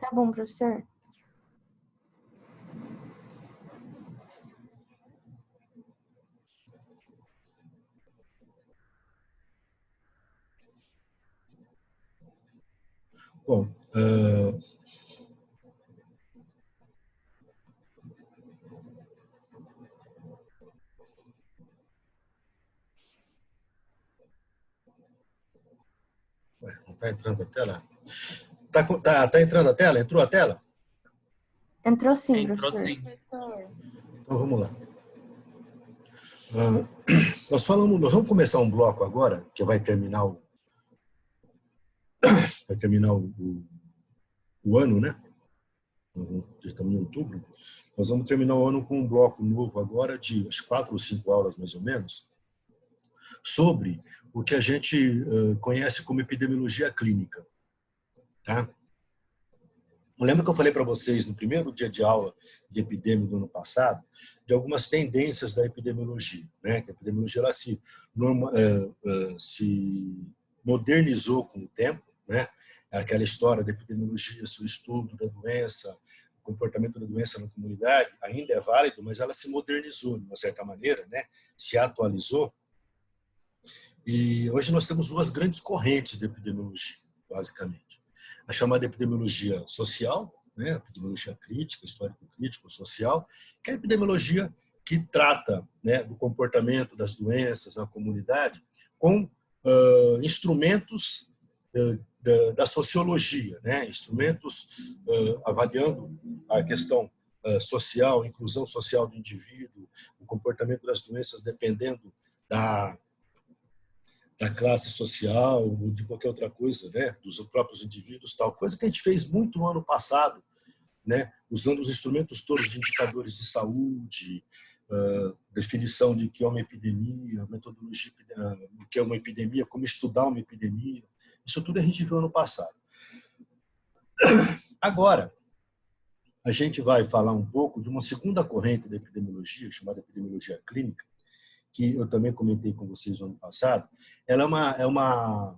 Tá bom, professor. Bom, não está entrando a tela? Tá entrando a tela? Entrou a tela? Entrou sim, Entrou professor. sim. Então vamos lá. Nós vamos começar um bloco agora, que vai terminar o ano, né? Estamos em outubro. Nós vamos terminar o ano com um bloco novo agora, de 4 ou 5 aulas mais ou menos, sobre o que a gente conhece como epidemiologia clínica. Tá? Eu lembro que eu falei para vocês no primeiro dia de aula de epidemia do ano passado, de algumas tendências da epidemiologia, né? Que a epidemiologia ela se modernizou com o tempo, né? Aquela história da epidemiologia, o estudo da doença, o comportamento da doença na comunidade, ainda é válido, mas ela se modernizou de uma certa maneira, né? Se atualizou. E hoje nós temos duas grandes correntes de epidemiologia, basicamente. A chamada epidemiologia social, né? Epidemiologia crítica, histórico-crítico, social, que é a epidemiologia que trata, né, do comportamento das doenças na comunidade com instrumentos da sociologia, né? Instrumentos avaliando a questão social, inclusão social do indivíduo, o comportamento das doenças dependendo da classe social ou de qualquer outra coisa, né, dos próprios indivíduos, tal coisa que a gente fez muito no ano passado, né, usando os instrumentos todos de indicadores de saúde, definição de que é uma epidemia, metodologia do que é uma epidemia, como estudar uma epidemia. Isso tudo a gente viu ano passado. Agora, a gente vai falar um pouco de uma segunda corrente da epidemiologia, chamada epidemiologia clínica, que eu também comentei com vocês no ano passado. Ela é uma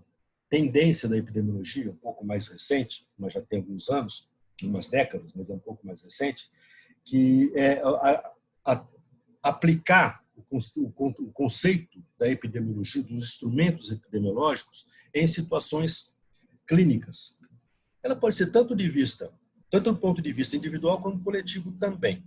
tendência da epidemiologia, um pouco mais recente, mas já tem alguns anos, umas décadas, mas é um pouco mais recente, que é aplicar o conceito da epidemiologia, dos instrumentos epidemiológicos, em situações clínicas. Ela pode ser tanto do ponto de vista individual como coletivo também.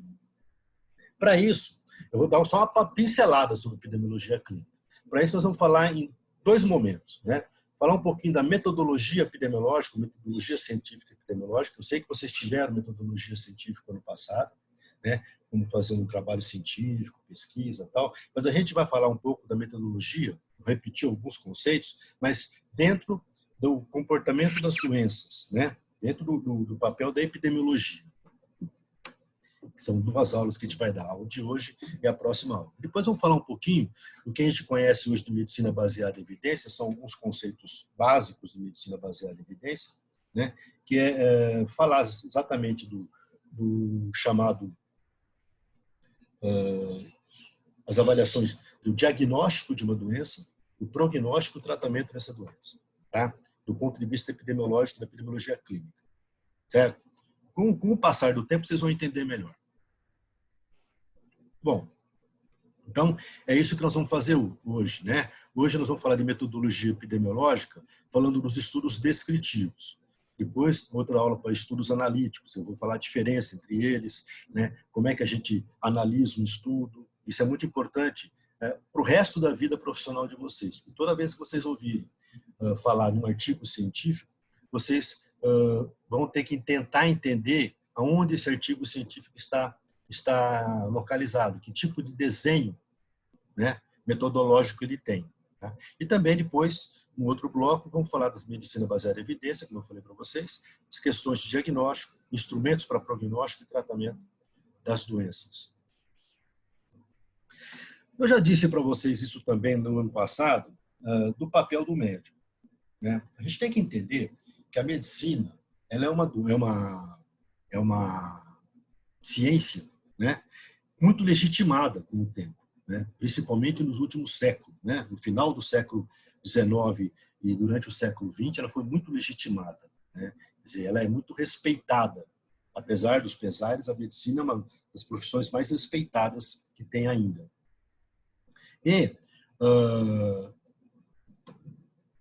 Para isso, eu vou dar só uma pincelada sobre epidemiologia clínica. Para isso, nós vamos falar em 2 momentos, né? Falar um pouquinho da metodologia epidemiológica, metodologia científica epidemiológica. Eu sei que vocês tiveram metodologia científica no passado, né? Como fazer um trabalho científico, pesquisa e tal. Mas a gente vai falar um pouco da metodologia, repetir alguns conceitos, mas dentro do comportamento das doenças, né? Dentro do papel da epidemiologia. São 2 aulas que a gente vai dar, a aula de hoje e a próxima aula. Depois vamos falar um pouquinho do que a gente conhece hoje de medicina baseada em evidência, são alguns conceitos básicos de medicina baseada em evidência, né? Que é falar exatamente do chamado, as avaliações do diagnóstico de uma doença, do prognóstico e tratamento dessa doença, tá? Do ponto de vista epidemiológico, da epidemiologia clínica, certo? Com o passar do tempo, vocês vão entender melhor. Bom, então é isso que nós vamos fazer hoje, né? Hoje nós vamos falar de metodologia epidemiológica, falando dos estudos descritivos. Depois, outra aula para estudos analíticos. Eu vou falar a diferença entre eles, né? Como é que a gente analisa um estudo. Isso é muito importante para o resto da vida profissional de vocês. Porque toda vez que vocês ouvirem falar de um artigo científico, vocês vão ter que tentar entender aonde esse artigo científico está localizado, que tipo de desenho, né, metodológico ele tem. Tá? E também depois, no outro bloco, vamos falar da medicina baseada em evidência, como eu falei para vocês, as questões de diagnóstico, instrumentos para prognóstico e tratamento das doenças. Eu já disse para vocês isso também no ano passado, do papel do médico, né? A gente tem que entender que a medicina ela é uma ciência, né, muito legitimada com o tempo, né, principalmente nos últimos séculos, né, no final do século XIX e durante o século XX, ela foi muito legitimada, né? Quer dizer, ela é muito respeitada. Apesar dos pesares, a medicina é uma das profissões mais respeitadas que tem ainda. E,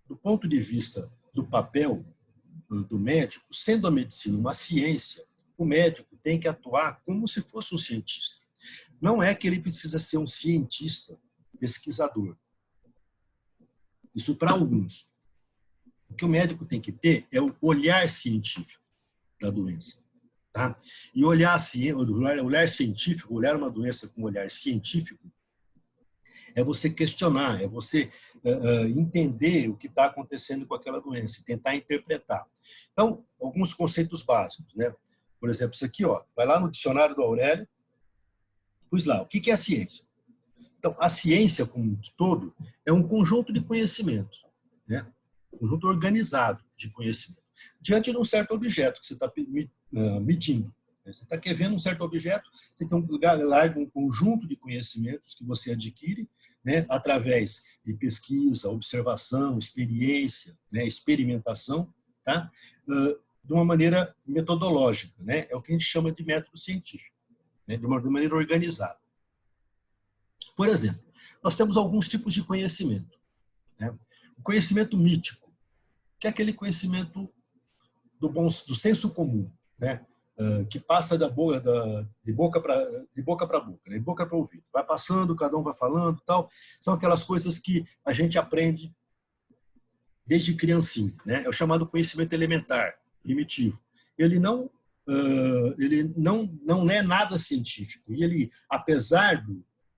do ponto de vista do papel do médico, sendo a medicina uma ciência, o médico tem que atuar como se fosse um cientista. Não é que ele precisa ser um cientista pesquisador. Isso para alguns. O que o médico tem que ter é o olhar científico da doença. Tá? E olhar científico, olhar uma doença com um olhar científico, é você questionar, é você entender o que está acontecendo com aquela doença, tentar interpretar. Então, alguns conceitos básicos, né? Por exemplo, isso aqui, ó, vai lá no dicionário do Aurélio, pus lá, o que é a ciência? Então, a ciência, como um todo, é um conjunto de conhecimento, né? Um conjunto organizado de conhecimento, diante de um certo objeto que você está medindo. Você está vendo um certo objeto, você tem um lugar largo, um conjunto de conhecimentos que você adquire, né, através de pesquisa, observação, experiência, né, experimentação, tá? De uma maneira metodológica, né? É o que a gente chama de método científico, né, de uma maneira organizada. Por exemplo, nós temos alguns tipos de conhecimento, né? O conhecimento mítico, que é aquele conhecimento do senso comum, né? Que passa de boca para boca, né? De boca para ouvido. Vai passando, cada um vai falando, tal. São aquelas coisas que a gente aprende desde criancinha, né? É o chamado conhecimento elementar, primitivo. Ele não é nada científico. E ele, apesar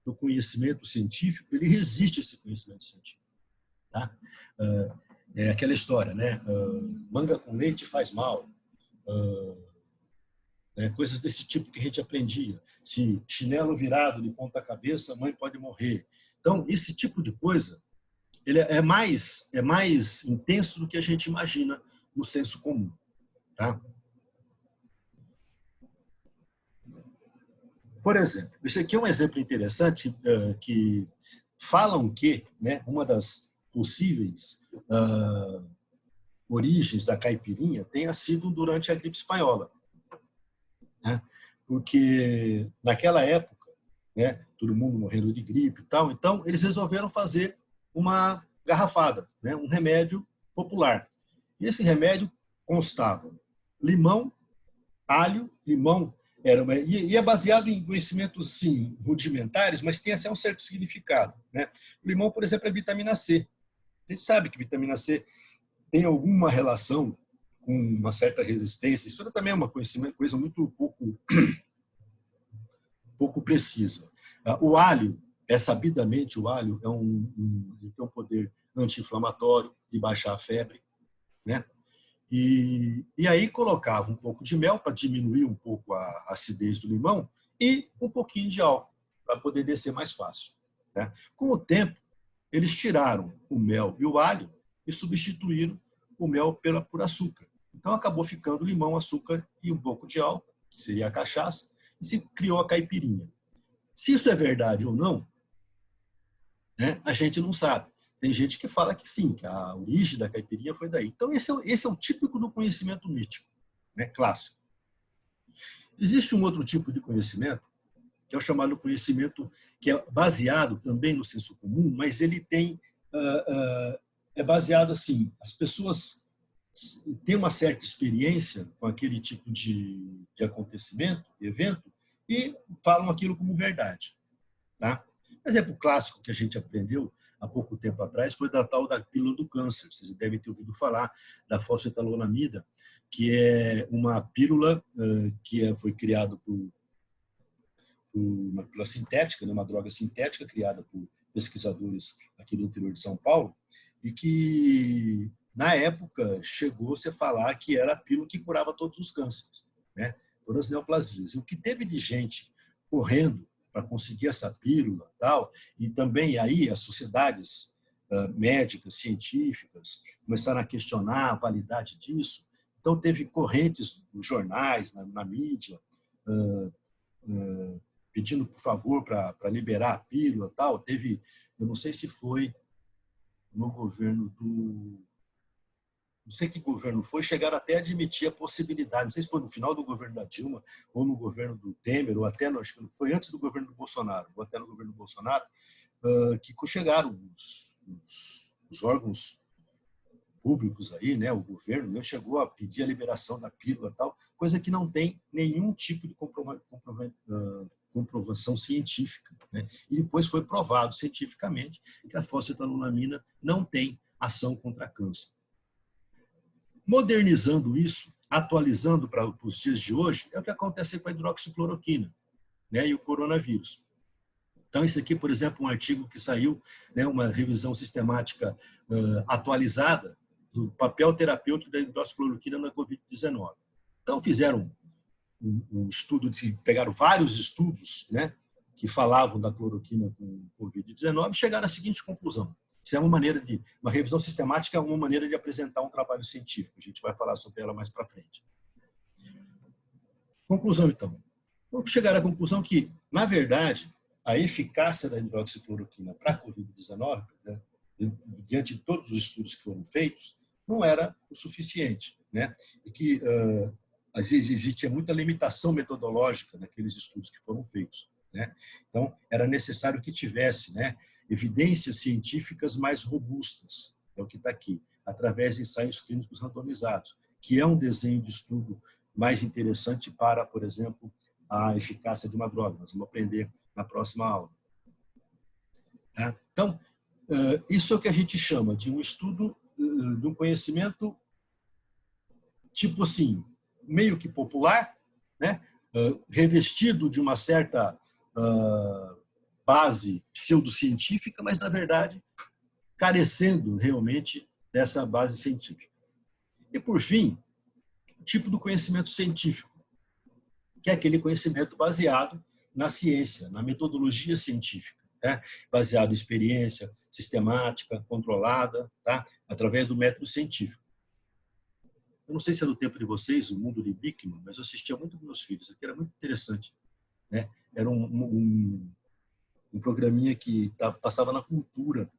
do conhecimento científico, ele resiste a esse conhecimento científico, tá? É aquela história, né? Manga com leite faz mal. Coisas desse tipo que a gente aprendia. Se chinelo virado de ponta cabeça, a mãe pode morrer. Então, esse tipo de coisa, ele é mais intenso do que a gente imagina no senso comum, tá? Por exemplo, esse aqui é um exemplo interessante que falam que, né, uma das possíveis origens da caipirinha tenha sido durante a gripe espanhola, né? Porque naquela época, né, todo mundo morrendo de gripe e tal, então eles resolveram fazer uma garrafada, né, um remédio popular. E esse remédio constava limão, alho, limão e é baseado em conhecimentos sim rudimentares, mas tem assim, um certo significado, né? O limão, por exemplo, é vitamina C. A gente sabe que vitamina C tem alguma relação com uma certa resistência. Isso também é uma coisa muito pouco precisa. O alho, sabidamente, o alho ele tem um poder anti-inflamatório, de baixar a febre, né? E aí colocava um pouco de mel para diminuir um pouco a acidez do limão e um pouquinho de álcool para poder descer mais fácil, né? Com o tempo, eles tiraram o mel e o alho e substituíram o mel por açúcar. Então acabou ficando limão, açúcar e um pouco de álcool, que seria a cachaça, e se criou a caipirinha. Se isso é verdade ou não, né, a gente não sabe. Tem gente que fala que sim, que a origem da caipirinha foi daí. Então esse é o típico do conhecimento mítico, né, clássico. Existe um outro tipo de conhecimento, que é o chamado conhecimento que é baseado também no senso comum, mas ele é baseado assim, as pessoas têm uma certa experiência com aquele tipo de acontecimento, de evento, e falam aquilo como verdade, tá? Um exemplo clássico que a gente aprendeu há pouco tempo atrás foi da tal da pílula do câncer. Vocês devem ter ouvido falar da fosfetanolamida, que é uma pílula que foi criada por uma pílula sintética, uma droga sintética criada por pesquisadores aqui do interior de São Paulo, e que, na época, chegou-se a falar que era a pílula que curava todos os cânceres, né? Todas as neoplasias. E o que teve de gente correndo para conseguir essa pílula, tal, e também aí as sociedades médicas, científicas, começaram a questionar a validade disso. Então, teve correntes nos jornais, na mídia, pedindo, por favor, para liberar a pílula, tal. Teve, eu não sei se foi no governo não sei que governo foi, chegaram até a admitir a possibilidade, não sei se foi no final do governo da Dilma, ou no governo do Temer, ou até, acho que foi antes do governo do Bolsonaro, ou até no governo do Bolsonaro, que chegaram os órgãos públicos aí, né, o governo, né, chegou a pedir a liberação da pílula e tal, coisa que não tem nenhum tipo de comprovação científica, né? E depois foi provado cientificamente que a fosfetanolamina não tem ação contra câncer. Modernizando isso, atualizando para os dias de hoje, é o que acontece com a hidroxicloroquina, né, e o coronavírus. Então, esse aqui, por exemplo, um artigo que saiu, né, uma revisão sistemática atualizada do papel terapêutico da hidroxicloroquina na Covid-19. Então, fizeram um estudo, pegaram vários estudos, né, que falavam da cloroquina com Covid-19 e chegaram à seguinte conclusão. Isso é uma revisão sistemática, é uma maneira de apresentar um trabalho científico. A gente vai falar sobre ela mais para frente. Conclusão, então. Vamos chegar à conclusão que, na verdade, a eficácia da hidroxicloroquina para a Covid-19, né, diante de todos os estudos que foram feitos, não era o suficiente, né? E que às vezes existia muita limitação metodológica naqueles estudos que foram feitos, né? Então, era necessário que tivesse, né, evidências científicas mais robustas, é o que está aqui, através de ensaios clínicos randomizados, que é um desenho de estudo mais interessante para, por exemplo, a eficácia de uma droga. Nós vamos aprender na próxima aula. Então, isso é o que a gente chama de um estudo de um conhecimento tipo assim, meio que popular, né? Revestido de uma certa base pseudocientífica, mas, na verdade, carecendo realmente dessa base científica. E, por fim, o tipo do conhecimento científico, que é aquele conhecimento baseado na ciência, na metodologia científica, né? Baseado em experiência sistemática, controlada, tá? Através do método científico. Eu não sei se é do tempo de vocês, o mundo de Bickman, mas eu assistia muito com meus filhos, aqui era muito interessante, né? Era um programinha que passava na Cultura,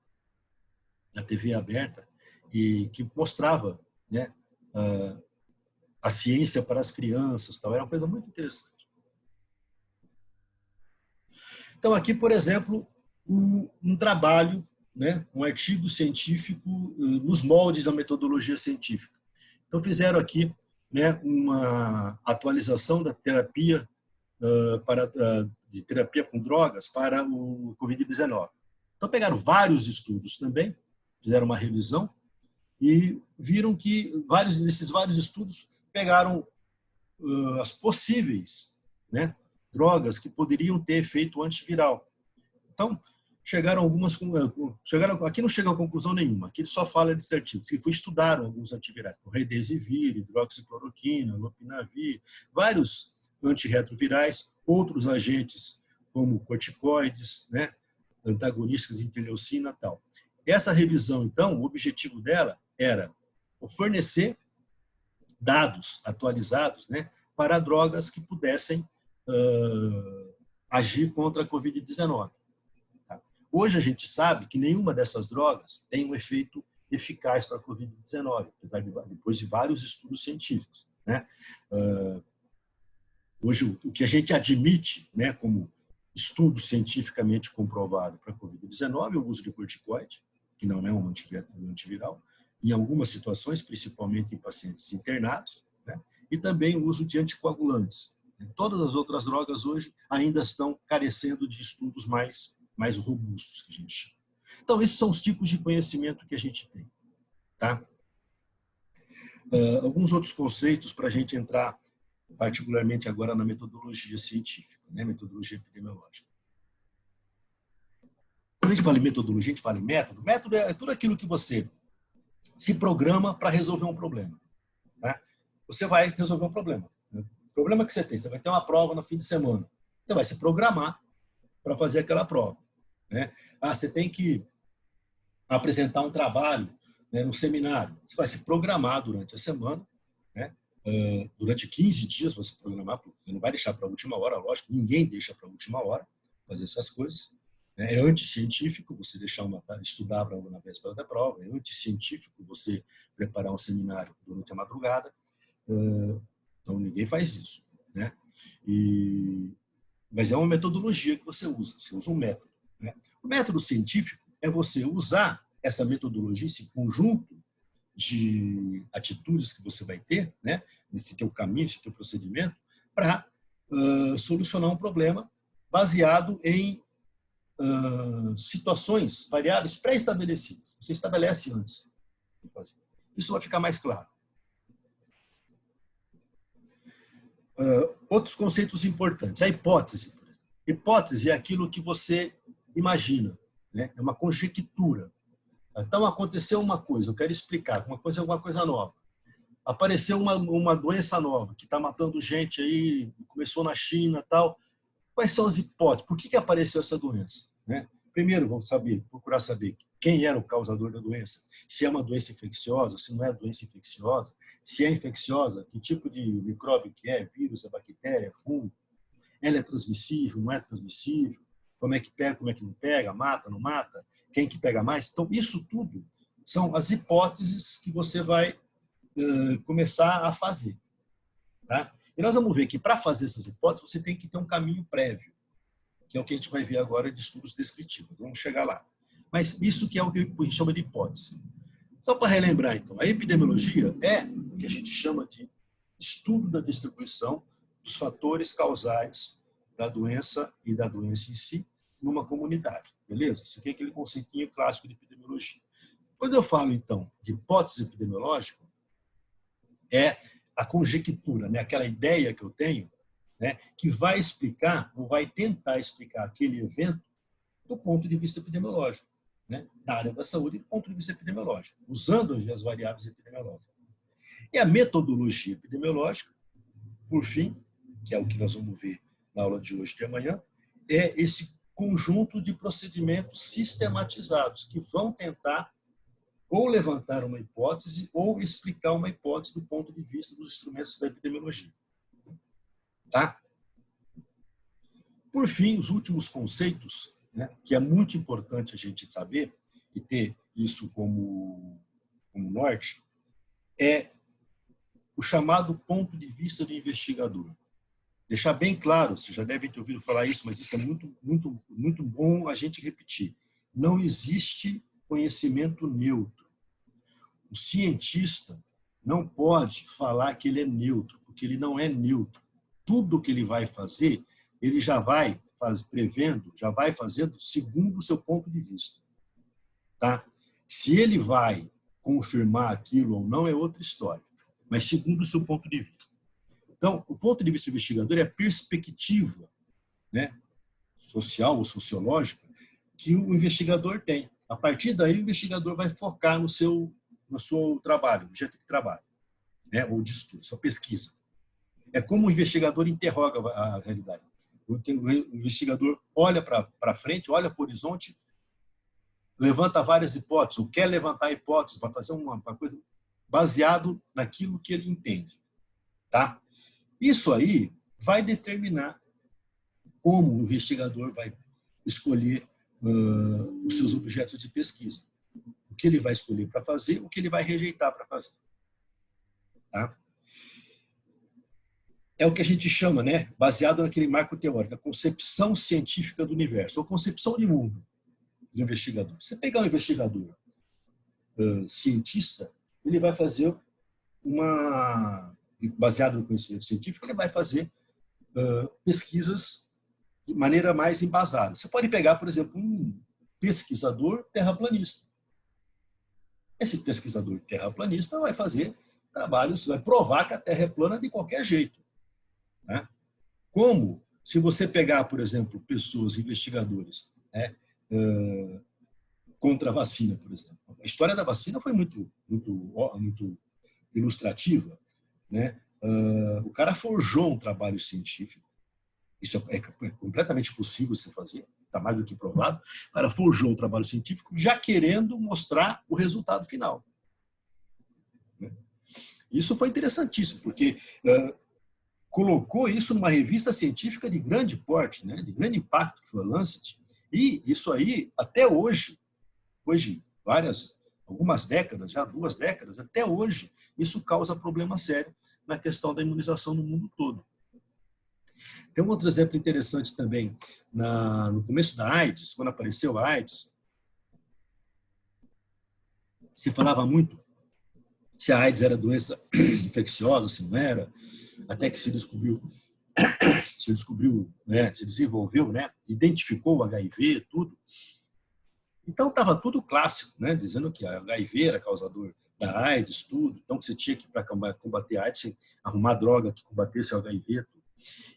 na TV aberta, e que mostrava, né, a ciência para as crianças, tal. Era uma coisa muito interessante. Então, aqui, por exemplo, um trabalho, né, um artigo científico nos moldes da metodologia científica. Então, fizeram aqui, né, uma atualização da terapia de terapia com drogas para o Covid-19. Então, pegaram vários estudos também, fizeram uma revisão e viram que desses vários estudos pegaram as possíveis, né, drogas que poderiam ter efeito antiviral. Então, aqui não chega a conclusão nenhuma, aqui ele só fala de certinho, que estudaram alguns antivirais, como Remdesivir, hidroxicloroquina, lopinavir, vários antirretrovirais, outros agentes como corticoides, né, antagonistas de interleucina e tal. Essa revisão, então, o objetivo dela era fornecer dados atualizados, né, para drogas que pudessem agir contra a Covid-19. Tá? Hoje a gente sabe que nenhuma dessas drogas tem um efeito eficaz para a Covid-19, apesar depois de vários estudos científicos, né? Hoje, o que a gente admite, né, como estudo cientificamente comprovado para a Covid-19 é o uso de corticoide, que não é um antiviral, em algumas situações, principalmente em pacientes internados, né, e também o uso de anticoagulantes. Todas as outras drogas hoje ainda estão carecendo de estudos mais robustos, que a gente chama. Então, esses são os tipos de conhecimento que a gente tem. Tá? Alguns outros conceitos para a gente entrar particularmente agora na metodologia científica, né? Metodologia epidemiológica. Quando a gente fala em metodologia, a gente fala em método. Método é tudo aquilo que você se programa para resolver um problema. Tá? Você vai resolver um problema. O problema que você vai ter uma prova no fim de semana. Você vai se programar para fazer aquela prova. Né? Você tem que apresentar um trabalho, né, no seminário. Você vai se programar durante a semana, né? Durante 15 dias você programar, porque você não vai deixar para a última hora, lógico, ninguém deixa para a última hora fazer essas coisas, É anticientífico você deixar estudar na véspera da prova, é anticientífico você preparar um seminário durante a madrugada. Então, ninguém faz isso, né? Mas é uma metodologia que você usa um método, né? O método científico é você usar essa metodologia, esse conjunto de atitudes que você vai ter, né, nesse teu caminho, nesse teu procedimento, para solucionar um problema baseado em situações, variáveis pré-estabelecidas. Você estabelece antes de fazer. Isso vai ficar mais claro. Outros conceitos importantes. A hipótese. Hipótese é aquilo que você imagina, né? É uma conjectura. Então, aconteceu uma coisa, eu quero explicar, alguma coisa nova. Apareceu uma doença nova que está matando gente aí, começou na China e tal. Quais são as hipóteses? Por que apareceu essa doença? Né? Primeiro, vamos procurar saber quem era o causador da doença. Se é uma doença infecciosa, se não é doença infecciosa. Se é infecciosa, que tipo de micróbio que é, vírus, é bactéria, é fungo. Ela é transmissível, não é transmissível. Como é que pega, como é que não pega, mata, não mata. Quem que pega mais. Então, isso tudo são as hipóteses que você vai começar a fazer. Tá? E nós vamos ver que para fazer essas hipóteses você tem que ter um caminho prévio, que é o que a gente vai ver agora de estudos descritivos. Vamos chegar lá. Mas isso que é o que a gente chama de hipótese. Só para relembrar, então, a epidemiologia é o que a gente chama de estudo da distribuição dos fatores causais da doença e da doença em si numa comunidade. Beleza? Esse aqui é aquele conceitinho clássico de epidemiologia. Quando eu falo, então, de hipótese epidemiológica, é a conjectura, né? Aquela ideia que eu tenho, né? Que vai explicar, ou vai tentar explicar aquele evento do ponto de vista epidemiológico, né? Da área da saúde do ponto de vista epidemiológico, usando as variáveis epidemiológicas. E a metodologia epidemiológica, por fim, que é o que nós vamos ver na aula de hoje e de amanhã, é esse conjunto de procedimentos sistematizados que vão tentar ou levantar uma hipótese ou explicar uma hipótese do ponto de vista dos instrumentos da epidemiologia. Tá? Por fim, os últimos conceitos, né, que é muito importante a gente saber e ter isso como norte, é o chamado ponto de vista do investigador. Deixar bem claro, você já deve ter ouvido falar isso, mas isso é muito bom a gente repetir. Não existe conhecimento neutro. O cientista não pode falar que ele é neutro, porque ele não é neutro. Tudo que ele vai fazer, ele já vai prevendo, já vai fazendo segundo o seu ponto de vista. Tá? Se ele vai confirmar aquilo ou não é outra história, mas segundo o seu ponto de vista. Então, o ponto de vista do investigador é a perspectiva, né, social ou sociológica que o investigador tem. A partir daí, o investigador vai focar no seu trabalho, objeto de trabalho, né, ou de estudo, sua pesquisa. É como o investigador interroga a realidade. O investigador olha para frente, olha para o horizonte, levanta várias hipóteses, ou quer levantar hipóteses para fazer uma coisa baseado naquilo que ele entende. Tá? Isso aí vai determinar como o investigador vai escolher os seus objetos de pesquisa. O que ele vai escolher para fazer, o que ele vai rejeitar para fazer. Tá? É o que a gente chama, né, baseado naquele marco teórico, a concepção científica do universo, ou concepção de mundo do investigador. Você pegar um investigador cientista, ele vai fazer baseado no conhecimento científico, ele vai fazer pesquisas de maneira mais embasada. Você pode pegar, por exemplo, um pesquisador terraplanista. Esse pesquisador terraplanista vai fazer trabalhos, vai provar que a Terra é plana de qualquer jeito. Né? Como se você pegar, por exemplo, pessoas, investigadores, né, contra a vacina, por exemplo. A história da vacina foi muito ilustrativa. Né? O cara forjou um trabalho científico, isso é completamente possível se fazer, está mais do que provado. O cara forjou um trabalho científico já querendo mostrar o resultado final. Isso foi interessantíssimo, porque colocou isso numa revista científica de grande porte, né? De grande impacto, que foi a Lancet, E isso aí, até hoje, depois de algumas décadas, já 2 décadas, até hoje, isso causa problema sério na questão da imunização no mundo todo. Tem um outro exemplo interessante também, no começo da AIDS, quando apareceu a AIDS, se falava muito se a AIDS era doença infecciosa, se não era, até que se descobriu, né, se desenvolveu, né, identificou o HIV, tudo. Então estava tudo clássico, né, dizendo que a HIV era causador da AIDS, tudo. Então que você tinha que, para combater a AIDS, arrumar droga que combatesse o HIV, tudo.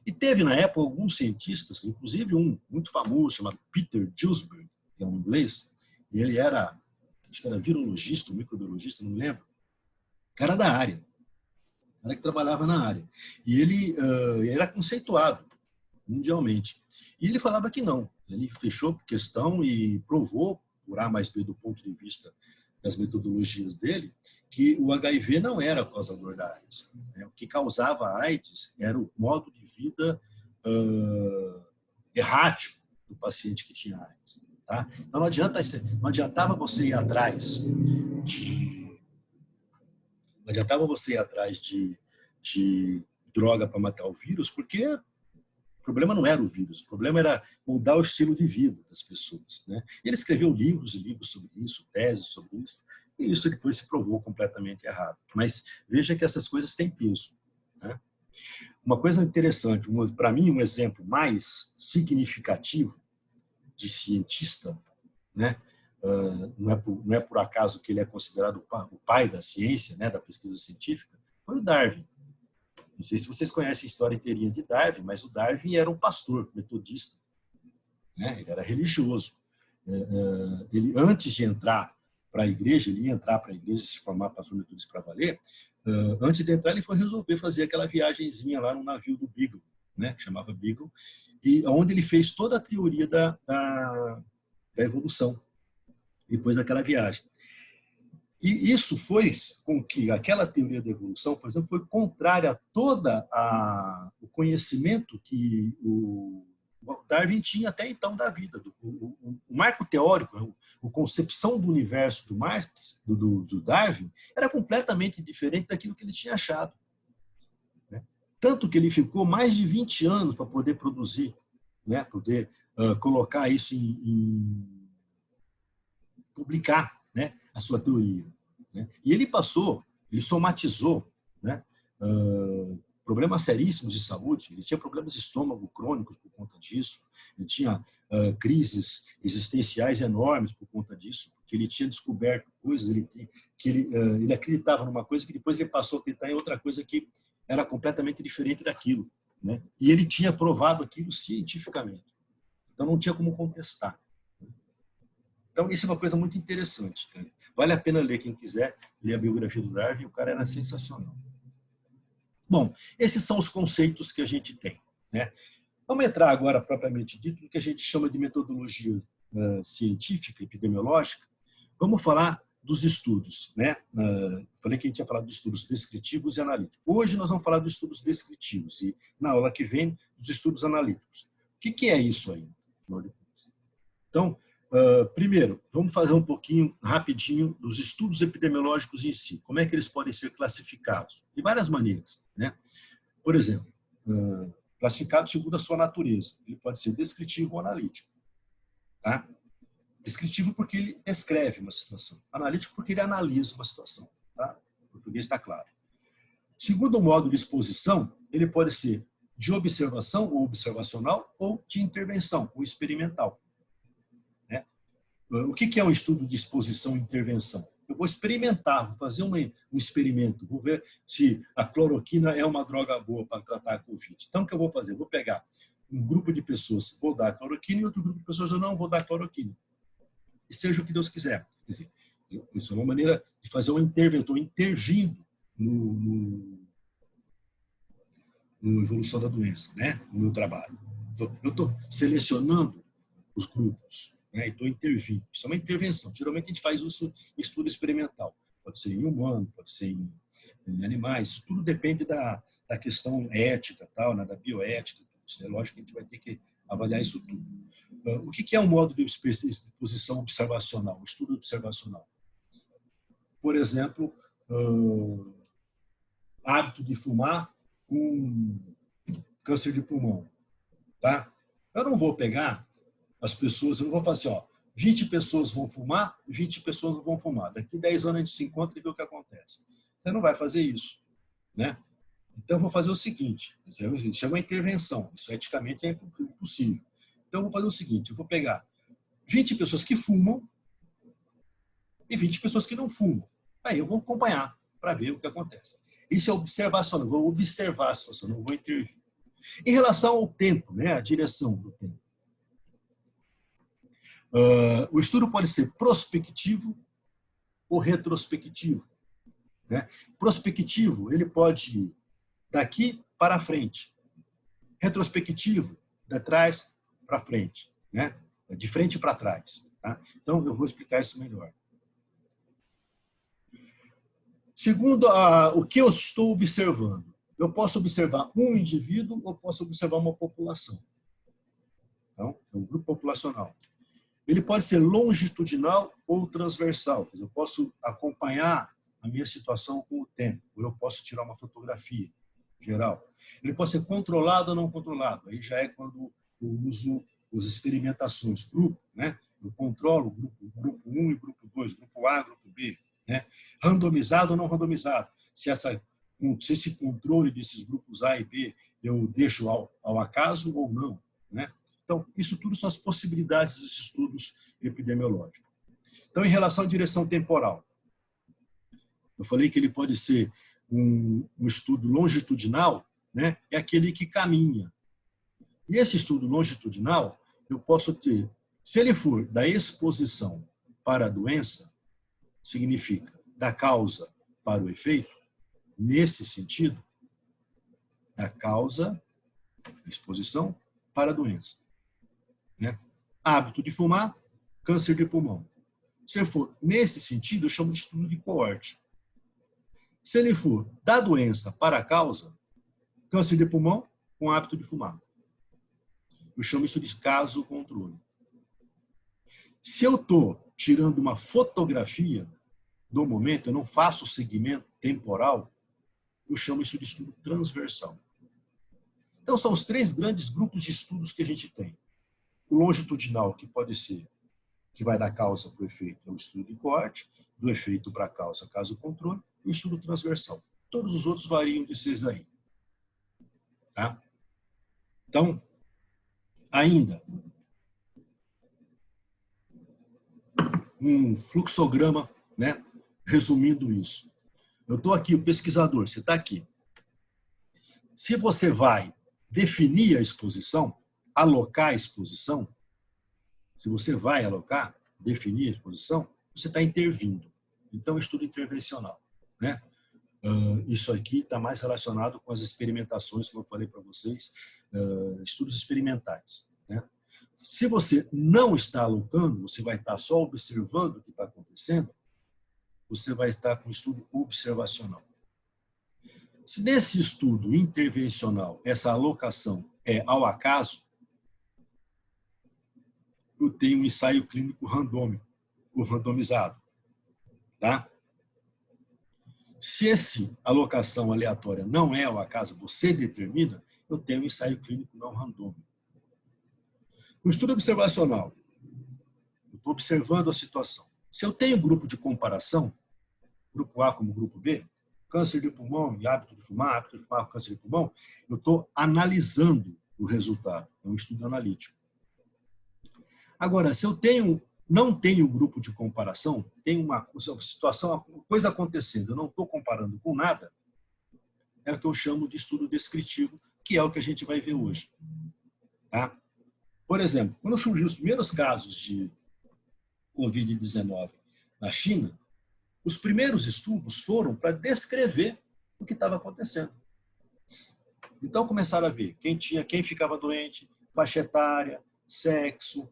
E teve, na época, alguns cientistas, inclusive um muito famoso, chamado Peter Duesberg, que é um inglês, e ele era, acho que era virologista, microbiologista, não me lembro, cara da área, cara que trabalhava na área. E ele era conceituado mundialmente. E ele falava que não. Ele fechou por questão e provou, por A mais B do ponto de vista das metodologias dele, que o HIV não era causador da AIDS. O que causava a AIDS era o modo de vida errático do paciente que tinha AIDS. Tá? Então não adiantava você ir atrás de droga para matar o vírus, porque o problema não era o vírus, o problema era mudar o estilo de vida das pessoas. Né? Ele escreveu livros e livros sobre isso, teses sobre isso, e isso depois se provou completamente errado. Mas veja que essas coisas têm peso. Né? Uma coisa interessante, para mim, um exemplo mais significativo de cientista, né? Não é por acaso que ele é considerado o pai da ciência, né? Da pesquisa científica, foi o Darwin. Não sei se vocês conhecem a história inteirinha de Darwin, mas o Darwin era um pastor metodista, né? Ele era religioso. Ele, antes de entrar para a igreja, ele ia entrar para a igreja, se formar pastor metodista para valer. Antes de entrar, ele foi resolver fazer aquela viagenzinha lá no navio do Beagle, né? Que chamava Beagle, e onde ele fez toda a teoria da evolução depois daquela viagem. E isso fez com que aquela teoria da evolução, por exemplo, foi contrária a todo o conhecimento que o Darwin tinha até então da vida. O marco teórico, a concepção do universo do Darwin, era completamente diferente daquilo que ele tinha achado. Né? Tanto que ele ficou mais de 20 anos para poder produzir, né? Poder colocar isso publicar, né, a sua teoria. Né? E ele somatizou, né, problemas seríssimos de saúde. Ele tinha problemas de estômago crônicos por conta disso. Ele tinha crises existenciais enormes por conta disso, porque ele tinha descoberto coisas, ele acreditava numa coisa que depois ele passou a acreditar em outra coisa que era completamente diferente daquilo. Né? E ele tinha provado aquilo cientificamente. Então não tinha como contestar. Então, isso é uma coisa muito interessante. Tá? Vale a pena ler, quem quiser, ler a biografia do Darwin, o cara era sensacional. Bom, esses são os conceitos que a gente tem. Né? Vamos entrar agora, propriamente dito, no que a gente chama de metodologia científica, epidemiológica. Vamos falar dos estudos. Né? Falei que a gente ia falar dos estudos descritivos e analíticos. Hoje nós vamos falar dos estudos descritivos e, na aula que vem, dos estudos analíticos. O que é isso aí? Então, primeiro, vamos fazer um pouquinho, rapidinho, dos estudos epidemiológicos em si. Como é que eles podem ser classificados? De várias maneiras. Né? Por exemplo, classificado segundo a sua natureza. Ele pode ser descritivo ou analítico. Tá? Descritivo porque ele descreve uma situação. Analítico porque ele analisa uma situação. Tá? O português está claro. Segundo o modo de exposição, ele pode ser de observação ou observacional ou de intervenção ou experimental. O que é um estudo de exposição e intervenção? Eu vou experimentar, vou fazer um experimento, vou ver se a cloroquina é uma droga boa para tratar a Covid. Então, o que eu vou fazer? Eu vou pegar um grupo de pessoas, vou dar cloroquina, e outro grupo de pessoas eu não vou dar cloroquina. E seja o que Deus quiser. Quer dizer, isso é uma maneira de fazer um interventor, estou intervindo no evolução da doença, né? No meu trabalho. Eu estou selecionando os grupos. Né, e estou intervindo. Isso é uma intervenção. Geralmente a gente faz isso em estudo experimental. Pode ser em humano, pode ser em animais. Isso tudo depende da questão ética, tal, né, da bioética. Isso é lógico que a gente vai ter que avaliar isso tudo. O que é um modo de exposição observacional, um estudo observacional? Por exemplo, hábito de fumar com câncer de pulmão. Tá? Eu não vou pegar as pessoas, eu não vou falar assim, ó, 20 pessoas vão fumar, 20 pessoas não vão fumar. Daqui 10 anos a gente se encontra e vê o que acontece. Você não vai fazer isso, né? Então, eu vou fazer o seguinte, isso é uma intervenção, isso eticamente é impossível. Então, eu vou fazer o seguinte, eu vou pegar 20 pessoas que fumam e 20 pessoas que não fumam. Aí eu vou acompanhar para ver o que acontece. Isso é observação, eu vou observar a situação, não vou intervir. Em relação ao tempo, né, a direção do tempo. O estudo pode ser prospectivo ou retrospectivo. Né? Prospectivo, ele pode ir daqui para frente. Retrospectivo, de trás para frente. Né? De frente para trás. Tá? Então, eu vou explicar isso melhor. Segundo o que eu estou observando, eu posso observar um indivíduo ou posso observar uma população. Então, é um grupo populacional. Ele pode ser longitudinal ou transversal. Eu posso acompanhar a minha situação com o tempo. Ou eu posso tirar uma fotografia geral. Ele pode ser controlado ou não controlado. Aí já é quando eu uso as experimentações. Grupo, né? Eu controlo o grupo 1 e grupo 2, grupo A, grupo B. Né? Randomizado ou não randomizado. Se esse controle desses grupos A e B eu deixo ao acaso ou não. Né? Então, isso tudo são as possibilidades desses estudos epidemiológicos. Então, em relação à direção temporal, eu falei que ele pode ser um estudo longitudinal, né? É aquele que caminha. E esse estudo longitudinal, eu posso ter, se ele for da exposição para a doença, significa da causa para o efeito, nesse sentido, da causa, da exposição para a doença. Né? Hábito de fumar, câncer de pulmão. Se ele for nesse sentido, eu chamo de estudo de coorte. Se ele for da doença para a causa, câncer de pulmão com hábito de fumar. Eu chamo isso de caso controle. Se eu estou tirando uma fotografia do momento, eu não faço segmento temporal, eu chamo isso de estudo transversal. Então, são os 3 grandes grupos de estudos que a gente tem. O longitudinal, que pode ser, que vai da causa para o efeito, é o estudo de coorte, do efeito para a causa, caso controle, e o estudo transversal. Todos os outros variam desses aí. Tá? Então, ainda, um fluxograma, né, resumindo isso. Eu estou aqui, o pesquisador, você está aqui. Se você vai definir a exposição, alocar a exposição, se você vai alocar, definir a exposição, você está intervindo. Então, estudo intervencional. Né? Isso aqui está mais relacionado com as experimentações, como eu falei para vocês, estudos experimentais. Né? Se você não está alocando, você vai estar só observando o que está acontecendo, você vai estar com estudo observacional. Se nesse estudo intervencional essa alocação é ao acaso, eu tenho um ensaio clínico randômico, ou randomizado. Tá? Se essa alocação aleatória não é ao acaso, você determina, eu tenho um ensaio clínico não randômico. No estudo observacional, eu estou observando a situação. Se eu tenho grupo de comparação, grupo A como grupo B, câncer de pulmão e hábito de fumar com câncer de pulmão, eu estou analisando o resultado. É um estudo analítico. Agora, se eu não tenho grupo de comparação, tem uma situação, uma coisa acontecendo, eu não estou comparando com nada, é o que eu chamo de estudo descritivo, que é o que a gente vai ver hoje. Tá? Por exemplo, quando surgiu os primeiros casos de Covid-19 na China, os primeiros estudos foram para descrever o que estava acontecendo. Então começaram a ver quem ficava doente, faixa etária, sexo,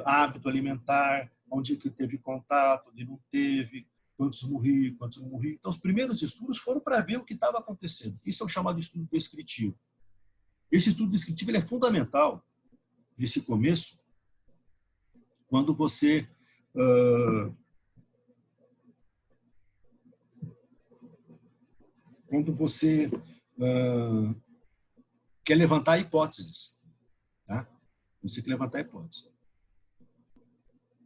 hábito alimentar, onde que teve contato, onde não teve, quantos morriam, quantos não morriam. Então os primeiros estudos foram para ver o que estava acontecendo. Isso é o chamado estudo descritivo. Esse estudo descritivo ele é fundamental nesse começo, quando você quer levantar hipóteses, tá? Você quer levantar hipóteses.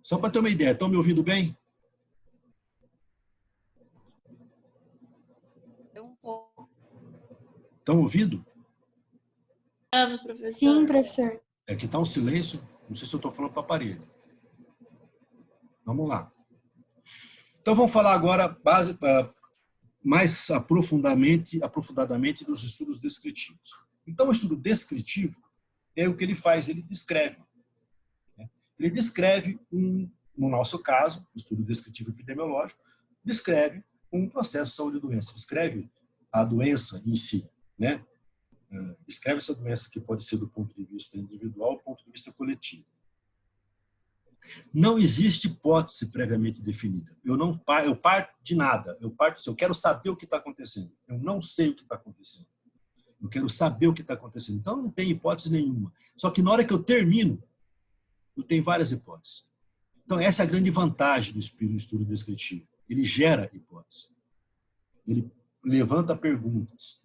Só para ter uma ideia, estão me ouvindo bem? Um pouco. Estão ouvindo? Vamos, professor. Sim, professor. É que está um silêncio, não sei se eu estou falando para a parede. Vamos lá. Então, vamos falar agora mais aprofundadamente dos estudos descritivos. Então, o estudo descritivo é o que ele faz, ele descreve. Ele descreve, no nosso caso, o estudo descritivo epidemiológico, descreve um processo de saúde e doença, descreve a doença em si, né? Descreve essa doença que pode ser do ponto de vista individual ou do ponto de vista coletivo. Não existe hipótese previamente definida. Eu parto de nada. Eu quero saber o que está acontecendo. Eu não sei o que está acontecendo. Eu quero saber o que está acontecendo. Então, não tem hipótese nenhuma. Só que na hora que eu termino, eu tenho várias hipóteses. Então, essa é a grande vantagem do estudo descritivo. Ele gera hipóteses. Ele levanta perguntas.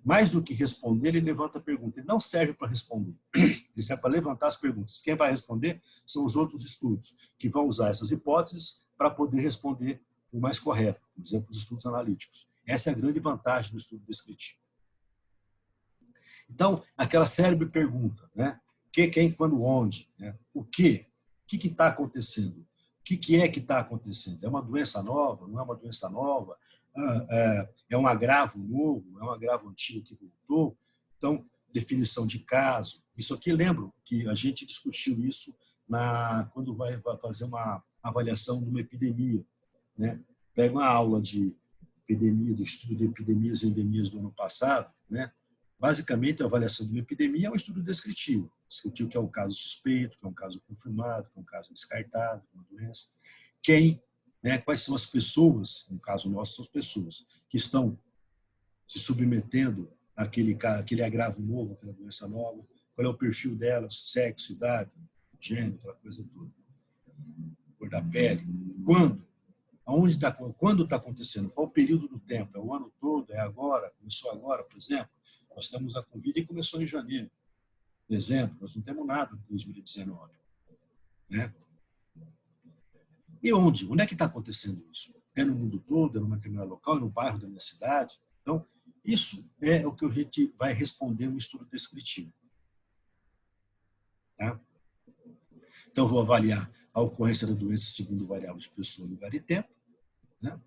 Mais do que responder, ele levanta perguntas. Ele não serve para responder. Ele serve para levantar as perguntas. Quem vai responder são os outros estudos, que vão usar essas hipóteses para poder responder o mais correto, por exemplo, os estudos analíticos. Essa é a grande vantagem do estudo descritivo. Então, aquela célebre pergunta, né? Que, quem, quando, onde? Né? O que? O que está acontecendo? O que é que está acontecendo? É uma doença nova? Não é uma doença nova? É um agravo novo? É um agravo antigo que voltou? Então, definição de caso. Isso aqui, lembro que a gente discutiu isso quando vai fazer uma avaliação de uma epidemia. Né? Pega uma aula de epidemia, do estudo de epidemias e endemias do ano passado, né? Basicamente, a avaliação de uma epidemia é um estudo descritivo. Descritivo que é um caso suspeito, que é um caso confirmado, que é um caso descartado, uma doença. Quem, né, quais são as pessoas, no caso nosso, são as pessoas que estão se submetendo àquele agravo novo, àquela doença nova, qual é o perfil delas, sexo, idade, gênero, aquela coisa toda. Cor da pele, quando está acontecendo, qual o período do tempo, é o ano todo, é agora, começou agora, por exemplo. Nós temos a Covid e começou em janeiro, dezembro, nós não temos nada de 2019. Né? E onde? Onde é que está acontecendo isso? É no mundo todo, é numa determinada local, é no bairro da minha cidade? Então, isso é o que a gente vai responder no estudo descritivo. Tá? Então, eu vou avaliar a ocorrência da doença segundo variável de pessoa, lugar e tempo. Né?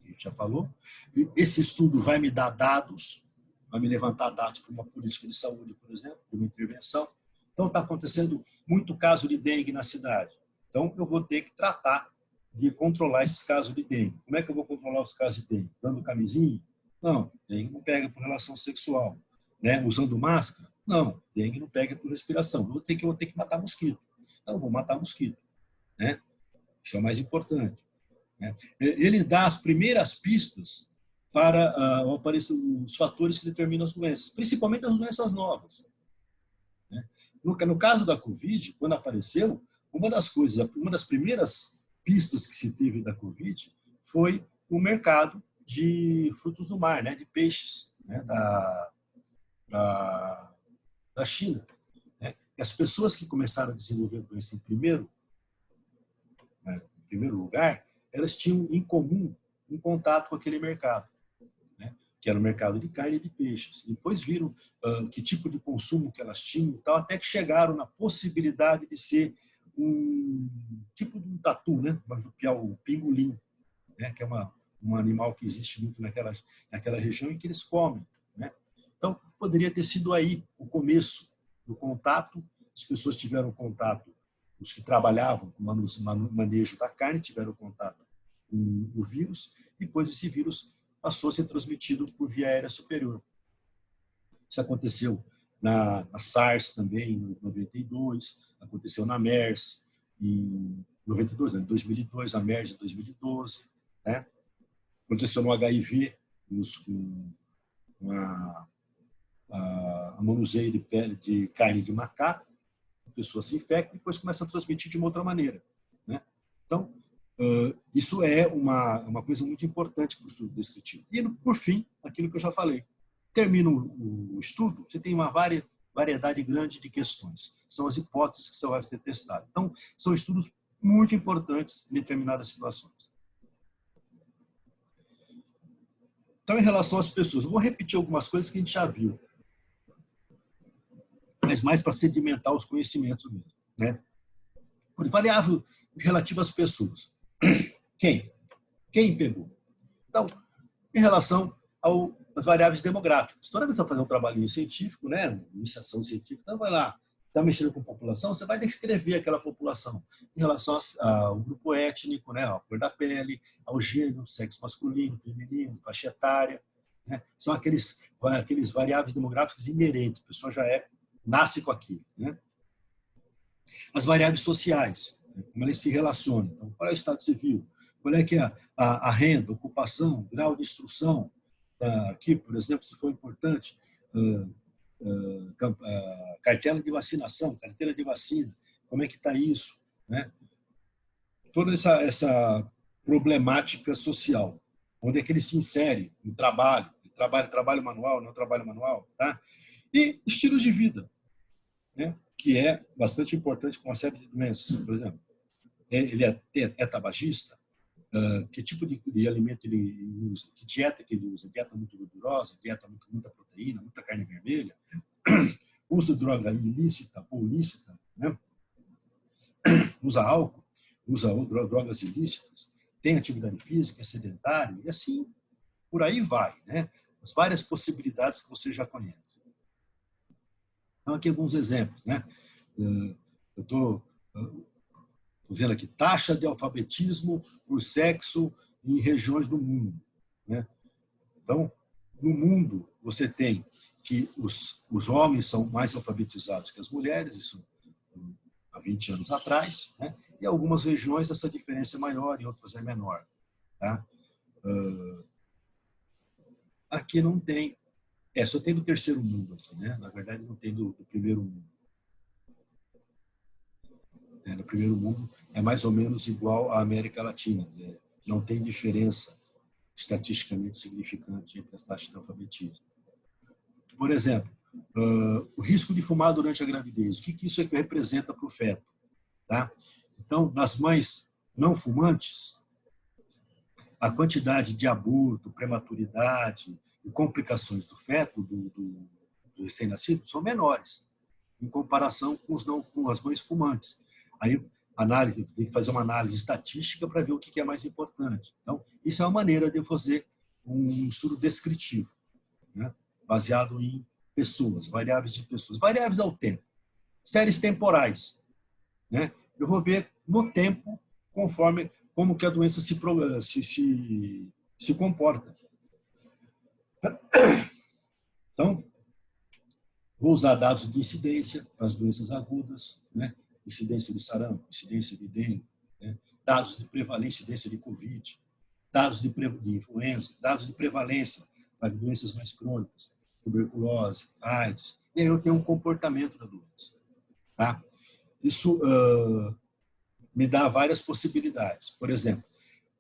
A gente já falou. E esse estudo vai me dar dados, vai me levantar dados para uma política de saúde, por exemplo, para uma intervenção. Então, está acontecendo muito caso de dengue na cidade. Então, eu vou ter que tratar de controlar esses casos de dengue. Como é que eu vou controlar os casos de dengue? Dando camisinha? Não, dengue não pega por relação sexual. Né? Usando máscara? Não, dengue não pega por respiração. Eu vou ter que matar mosquito. Então, eu vou matar mosquito. Né? Isso é o mais importante. Né? Ele dá as primeiras pistas para os fatores que determinam as doenças, principalmente as doenças novas. Né? No caso da Covid, quando apareceu, uma das primeiras pistas que se teve da Covid foi o mercado de frutos do mar, né, de peixes, né, da China. Né? E as pessoas que começaram a desenvolver a doença em primeiro lugar, elas tinham em comum um contato com aquele mercado, né, que era o mercado de carne e de peixes. Depois viram que tipo de consumo que elas tinham e tal, até que chegaram na possibilidade de ser um tipo de um tatu, né, que é o pingolim, né, que é um animal que existe muito naquela região e que eles comem. Né? Então, poderia ter sido aí o começo do contato. As pessoas tiveram contato, os que trabalhavam com o manejo da carne tiveram contato com o vírus, depois esse vírus passou a ser transmitido por via aérea superior. Isso aconteceu na SARS também, em 92, aconteceu na MERS em 92, em 2002, a MERS em 2012, né? Aconteceu no HIV, a manuseio de carne de macaco, pessoa se infecta e depois começa a transmitir de uma outra maneira, né? Então, isso é uma coisa muito importante para o estudo descritivo. E, por fim, aquilo que eu já falei. Termina o estudo, você tem uma variedade grande de questões. São as hipóteses que você vai ser testado. Então, são estudos muito importantes em determinadas situações. Então, em relação às pessoas, eu vou repetir algumas coisas que a gente já viu, mas mais para sedimentar os conhecimentos mesmo, né? Por variável relativa às pessoas. Quem? Quem pegou? Então, em relação às variáveis demográficas. Toda vez que você vai fazer um trabalhinho científico, né, iniciação científica, então vai lá, está mexendo com população, você vai descrever aquela população em relação ao grupo étnico, né, à cor da pele, ao gênero, sexo masculino, feminino, faixa etária, né? São aqueles variáveis demográficos inerentes, a pessoa já nasce com aquilo, né? As variáveis sociais, né, como elas se relacionam. Então, qual é o estado civil? Qual é que é a renda, ocupação, grau de instrução? Aqui, por exemplo, se for importante, cartela de vacinação, carteira de vacina, como é que está isso, né? Toda essa problemática social, onde é que ele se insere no trabalho, trabalho manual, não trabalho manual, tá? E estilos de vida, né? Que é bastante importante para uma série de doenças. Por exemplo, ele é tabagista, que tipo de alimento ele usa, que dieta que ele usa, dieta muito gordurosa, dieta muita proteína, muita carne vermelha, usa droga ilícita ou lícita, né? Usa álcool, usa drogas ilícitas, tem atividade física, é sedentário, e assim por aí vai, né? As várias possibilidades que você já conhece. Então, aqui alguns exemplos, né? Eu estou vendo aqui, taxa de alfabetismo por sexo em regiões do mundo, né? Então, no mundo, você tem que os homens são mais alfabetizados que as mulheres, isso há 20 anos atrás, né? E em algumas regiões essa diferença é maior, em outras é menor, tá? Aqui não tem, só tem do terceiro mundo aqui, né? Na verdade, não tem do primeiro mundo. No primeiro mundo é mais ou menos igual à América Latina, não tem diferença estatisticamente significante entre as taxas de alfabetismo. Por exemplo, o risco de fumar durante a gravidez, o que isso representa para o feto, tá? Então, nas mães não fumantes, a quantidade de aborto, prematuridade e complicações do feto, do recém-nascido, são menores em comparação com as mães fumantes. Aí, tem que fazer uma análise estatística para ver o que é mais importante. Então, isso é uma maneira de fazer um estudo descritivo, né? Baseado em pessoas, variáveis de pessoas, variáveis ao tempo, séries temporais, né? Eu vou ver no tempo, conforme como que a doença se comporta. Então, vou usar dados de incidência para as doenças agudas, né? Incidência de sarampo, incidência de dengue, né? Dados de prevalência, incidência de Covid, dados de influenza, dados de prevalência para doenças mais crônicas, tuberculose, AIDS. E aí eu tenho um comportamento da doença, tá? Isso me dá várias possibilidades. Por exemplo,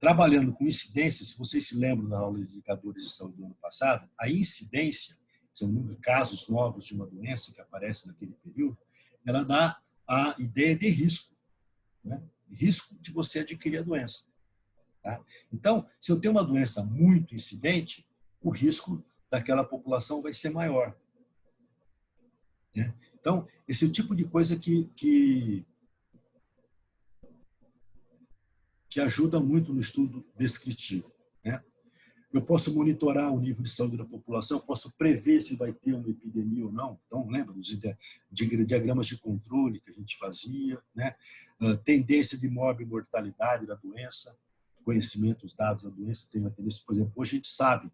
trabalhando com incidência, se vocês se lembram da aula de indicadores de saúde do ano passado, a incidência, são casos novos de uma doença que aparece naquele período, ela dá a ideia de risco, né? Risco de você adquirir a doença, tá? Então, se eu tenho uma doença muito incidente, o risco daquela população vai ser maior, né? Então, esse é o tipo de coisa que ajuda muito no estudo descritivo, né? Eu posso monitorar o nível de saúde da população, eu posso prever se vai ter uma epidemia ou não. Então, lembra dos diagramas de controle que a gente fazia, né? Tendência de mortalidade da doença, conhecimento, os dados da doença, tem uma tendência, por exemplo, hoje a gente sabe,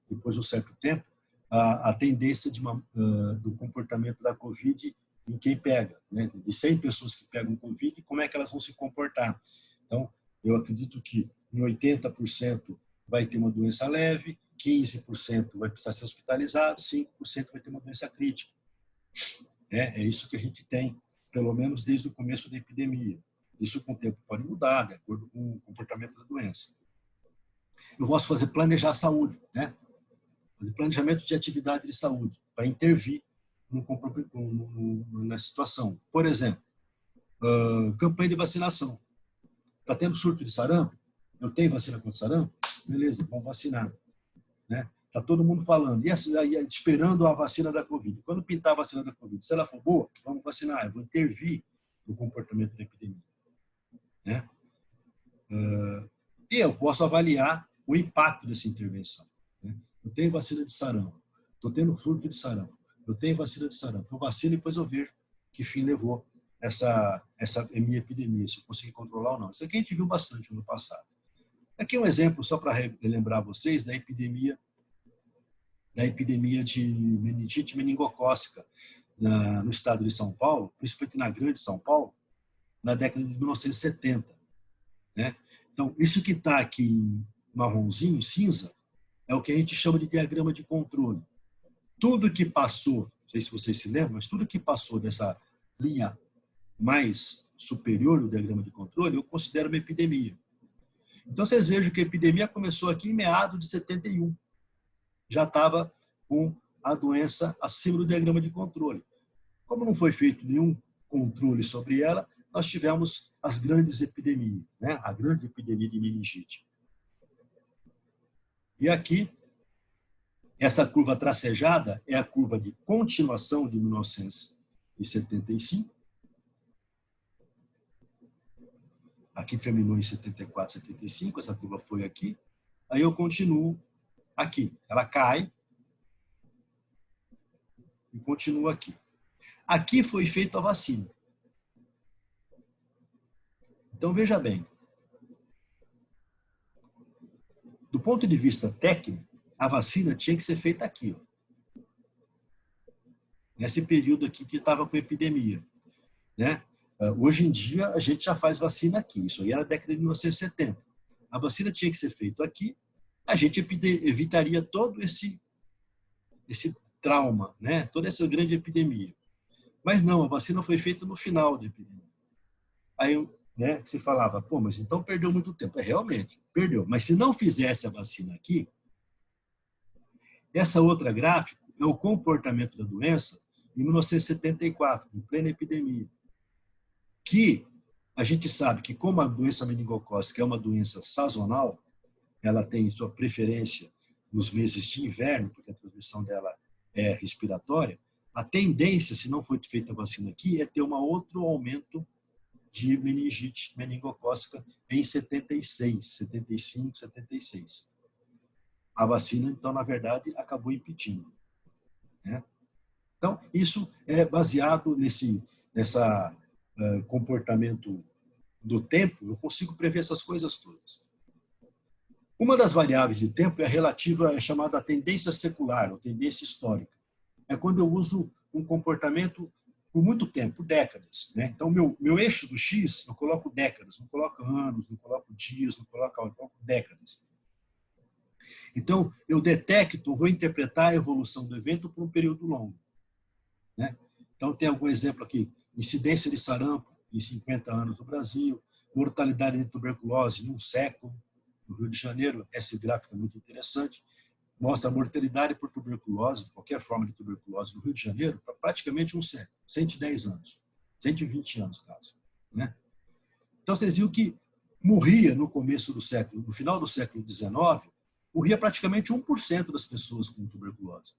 depois de um certo tempo, a tendência do comportamento da Covid em quem pega, né? De 100 pessoas que pegam Covid, como é que elas vão se comportar. Então, eu acredito que em 80% vai ter uma doença leve, 15% vai precisar ser hospitalizado, 5% vai ter uma doença crítica. É isso que a gente tem pelo menos desde o começo da epidemia. Isso com o tempo pode mudar, de acordo com o comportamento da doença. Eu posso planejar a saúde, né? Fazer planejamento de atividade de saúde para intervir na situação. Por exemplo, campanha de vacinação. Está tendo surto de sarampo? Eu tenho vacina contra sarampo? Beleza, vamos vacinar. Né? Está todo mundo falando, esperando a vacina da Covid. Quando pintar a vacina da Covid, se ela for boa, vamos vacinar, eu vou intervir no comportamento da epidemia. Né? E eu posso avaliar o impacto dessa intervenção. Né? Eu tenho vacina de sarampo, estou tendo surto de sarampo, eu tenho vacina de sarampo, eu vacino e depois eu vejo que fim levou essa minha epidemia, se eu consegui controlar ou não. Isso aqui a gente viu bastante no passado. Aqui é um exemplo, só para relembrar vocês, da epidemia de meningite meningocócica no estado de São Paulo, principalmente na Grande São Paulo, na década de 1970. Né? Então, isso que está aqui em marronzinho, cinza, é o que a gente chama de diagrama de controle. Tudo que passou, não sei se vocês se lembram, mas tudo que passou dessa linha mais superior do diagrama de controle, eu considero uma epidemia. Então, vocês vejam que a epidemia começou aqui em meados de 71. Já estava com a doença acima do diagrama de controle. Como não foi feito nenhum controle sobre ela, nós tivemos as grandes epidemias, né? A grande epidemia de meningite. E aqui, essa curva tracejada é a curva de continuação de 1975. Aqui terminou em 74, 75, essa curva foi aqui. Aí eu continuo aqui. Ela cai e continua aqui. Aqui foi feita a vacina. Então, veja bem. Do ponto de vista técnico, a vacina tinha que ser feita aqui. Ó. Nesse período aqui que estava com epidemia. Né? Hoje em dia, a gente já faz vacina aqui. Isso aí era a década de 1970. A vacina tinha que ser feita aqui. A gente evitaria todo esse trauma, né? Toda essa grande epidemia. Mas não, a vacina foi feita no final da epidemia. Aí, né, se falava, pô, mas então perdeu muito tempo. Realmente, perdeu. Mas se não fizesse a vacina aqui, essa outra gráfica é o comportamento da doença em 1974, em plena epidemia. Que a gente sabe que como a doença meningocócica é uma doença sazonal, ela tem sua preferência nos meses de inverno, porque a transmissão dela é respiratória, a tendência, se não for feita a vacina aqui, é ter um outro aumento de meningite meningocócica em 76, 75, 76. A vacina, então, na verdade, acabou impedindo. Né? Então, isso é baseado nesse comportamento do tempo, eu consigo prever essas coisas todas. Uma das variáveis de tempo é a relativa, é chamada tendência secular, ou tendência histórica. É quando eu uso um comportamento por muito tempo, por décadas. Né? Então, meu eixo do X, eu coloco décadas, não coloco anos, não coloco dias, não coloco décadas. Então, eu detecto, vou interpretar a evolução do evento por um período longo. Né? Então, tem algum exemplo aqui. Incidência de sarampo em 50 anos no Brasil, mortalidade de tuberculose em um século. No Rio de Janeiro, esse gráfico é muito interessante. Mostra a mortalidade por tuberculose, qualquer forma de tuberculose no Rio de Janeiro, para praticamente um século, 110 anos, 120 anos, caso. Né? Então, vocês viram que morria no começo do século, no final do século XIX, morria praticamente 1% das pessoas com tuberculose,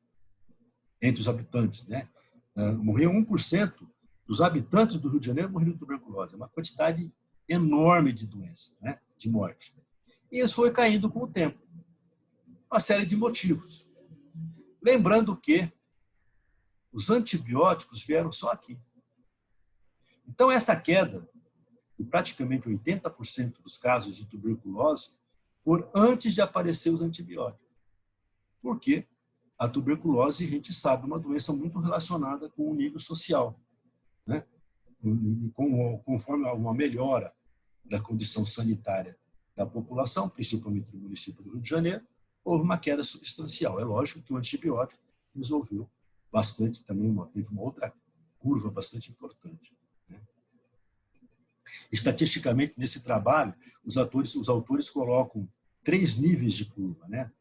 entre os habitantes. Né? Morria 1% dos habitantes do Rio de Janeiro morriam de tuberculose. É uma quantidade enorme de doença, né? De morte. E isso foi caindo com o tempo. Uma série de motivos. Lembrando que os antibióticos vieram só aqui. Então, essa queda, de praticamente 80% dos casos de tuberculose, foram antes de aparecer os antibióticos. Por quê? A tuberculose, a gente sabe, é uma doença muito relacionada com o nível social. Né? Conforme uma melhora da condição sanitária da população, principalmente no município do Rio de Janeiro, houve uma queda substancial. É lógico que o antibiótico resolveu bastante, também teve uma outra curva bastante importante. Estatisticamente, nesse trabalho, os autores colocam 3 níveis de curva, né?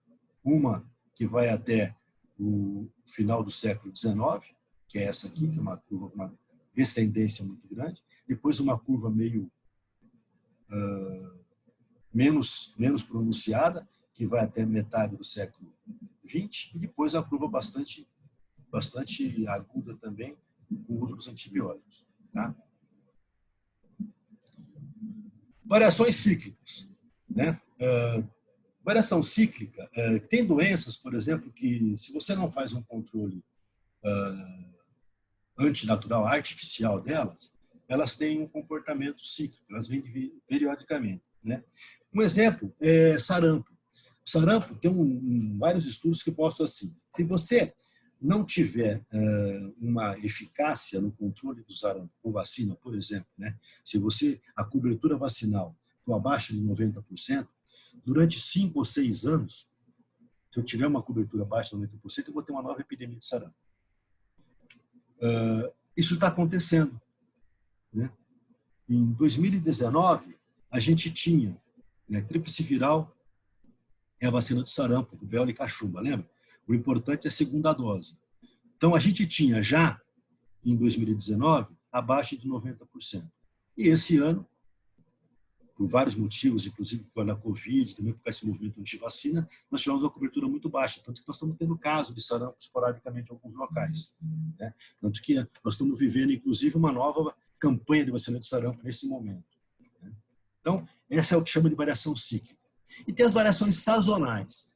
Uma que vai até o final do século XIX, que é essa aqui, que é uma curva, uma descendência muito grande. Depois uma curva meio menos pronunciada, que vai até metade do século XX, e depois a curva bastante aguda também, com o uso dos antibióticos. Tá? Variações cíclicas. Né? Variação cíclica, tem doenças, por exemplo, que se você não faz um controle antinatural, artificial delas, elas têm um comportamento cíclico, elas vêm periodicamente. Né? Um exemplo é sarampo. O sarampo tem vários estudos que mostram assim, se você não tiver uma eficácia no controle do sarampo com vacina, por exemplo, né? Se a cobertura vacinal for abaixo de 90%, durante 5 ou 6 anos, se eu tiver uma cobertura abaixo de 90%, eu vou ter uma nova epidemia de sarampo. Isso está acontecendo. Né? Em 2019, a gente tinha tríplice viral é a vacina do sarampo, rubéola e cachumba, lembra? O importante é a segunda dose. Então, a gente tinha já, em 2019, abaixo de 90%. E esse ano, por vários motivos, inclusive por causa da Covid, também por causa desse movimento anti-vacina, nós tivemos uma cobertura muito baixa, tanto que nós estamos tendo casos de sarampo esporadicamente em alguns locais. Né? Tanto que nós estamos vivendo, inclusive, uma nova campanha de vacina de sarampo nesse momento. Né? Então, essa é o que chama de variação cíclica. E tem as variações sazonais.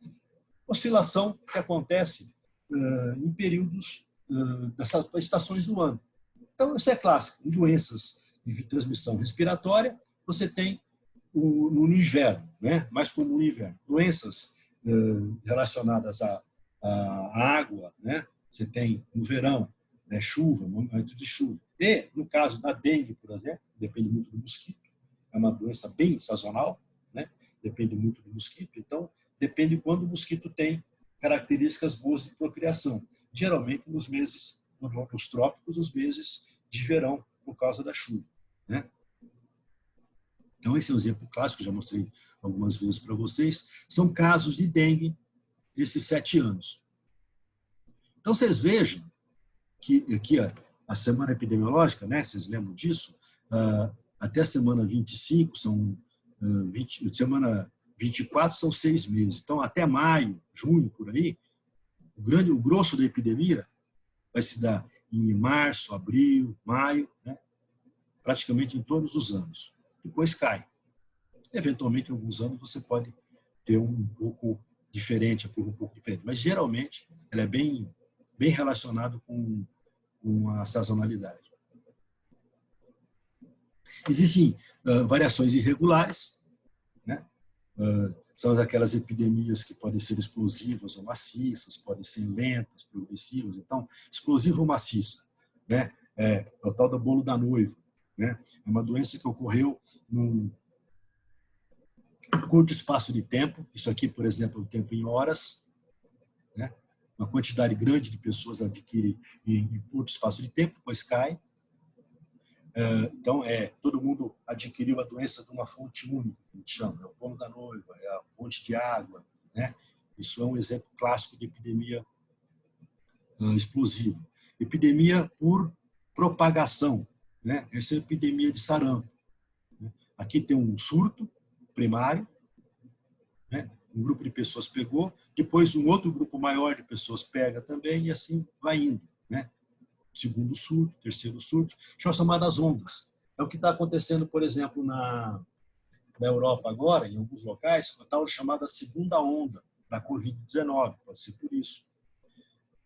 Oscilação que acontece em períodos dessas estações do ano. Então, isso é clássico. Em doenças de transmissão respiratória, você tem no inverno, né? Mais comum no inverno. Doenças relacionadas à água, né? Você tem no verão, né? Chuva, momento de chuva. E, no caso da dengue, por exemplo, depende muito do mosquito. É uma doença bem sazonal, né? Depende muito do mosquito. Então, depende quando o mosquito tem características boas de procriação. Geralmente nos meses, nos trópicos, os meses de verão, por causa da chuva. Né? Então, esse é um exemplo clássico, já mostrei algumas vezes para vocês. São casos de dengue desses 7 anos. Então, vocês vejam que aqui a semana epidemiológica, né? Vocês lembram disso? Até a semana 25, semana 24 são 6 meses. Então, até maio, junho, por aí, o grosso da epidemia vai se dar em março, abril, maio, né? Praticamente em todos os anos. Depois cai. Eventualmente, em alguns anos, você pode ter um pouco diferente, um pouco diferente. Mas, geralmente, ela é bem relacionada com a sazonalidade. Existem variações irregulares, né? São aquelas epidemias que podem ser explosivas ou maciças, podem ser lentas, progressivas. Então, explosiva ou maciça, né? É o tal do bolo da noiva, né? É uma doença que ocorreu num curto espaço de tempo. Isso aqui, por exemplo, é o tempo em horas, né? Uma quantidade grande de pessoas adquire em curto espaço de tempo, depois cai. Então, todo mundo adquiriu a doença de uma fonte única, que a gente chama, é o bolo da noiva, é a fonte de água, né? Isso é um exemplo clássico de epidemia explosiva. Epidemia por propagação, né? Essa é a epidemia de sarampo. Aqui tem um surto primário, né? Um grupo de pessoas pegou, depois um outro grupo maior de pessoas pega também, e assim vai indo, né? Segundo surto, terceiro surto, são chamadas ondas. É o que está acontecendo, por exemplo, na Europa agora, em alguns locais, a tal chamada segunda onda da Covid-19, pode ser por isso.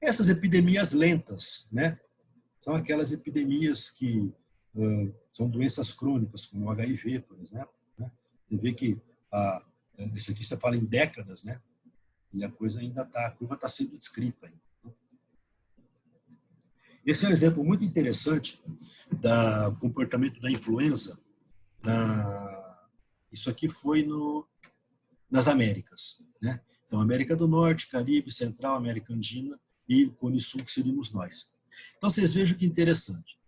Essas epidemias lentas, né? São aquelas epidemias que são doenças crônicas, como o HIV, por exemplo. Né? Você vê que isso aqui você fala em décadas, né? E a coisa ainda a curva está sendo descrita ainda. Esse é um exemplo muito interessante do comportamento da influenza. Isso aqui foi nas Américas. Né? Então, América do Norte, Caribe, Central, América Andina e Cone Sul, que seríamos nós. Então, vocês vejam que interessante.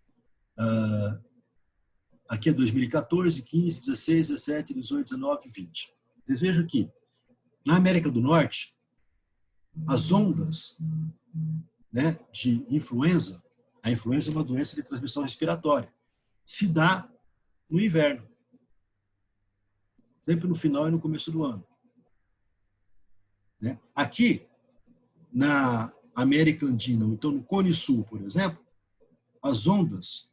aqui é 2014, 15, 16, 17, 18, 19, 20. Vocês vejam que na América do Norte, as ondas, né, de influenza, a influenza é uma doença de transmissão respiratória, se dá no inverno, sempre no final e no começo do ano. Né? Aqui, na América Andina, ou então no Cone Sul, por exemplo, as ondas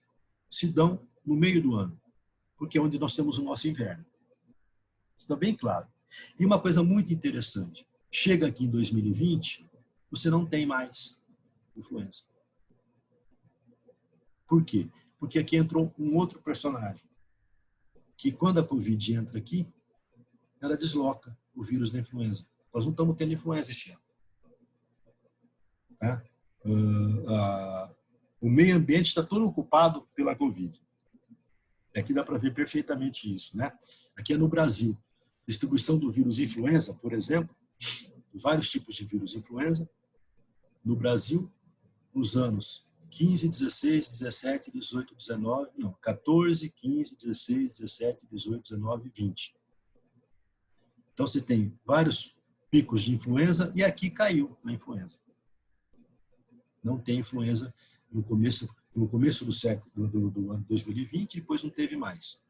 se dão no meio do ano, porque é onde nós temos o nosso inverno. Está bem claro. E uma coisa muito interessante, chega aqui em 2020, você não tem mais influenza. Por quê? Porque aqui entrou um outro personagem, que quando a Covid entra aqui, ela desloca o vírus da influenza. Nós não estamos tendo influenza esse ano. Tá? O meio ambiente está todo ocupado pela Covid. Aqui dá para ver perfeitamente isso. Né? Aqui é no Brasil. Distribuição do vírus influenza, por exemplo, vários tipos de vírus influenza, no Brasil, nos anos 15, 16, 17, 18, 19, não, 14, 15, 16, 17, 18, 19, 20. Então, você tem vários picos de influenza e aqui caiu a influenza. Não tem influenza no começo do século do ano 2020, depois não teve mais.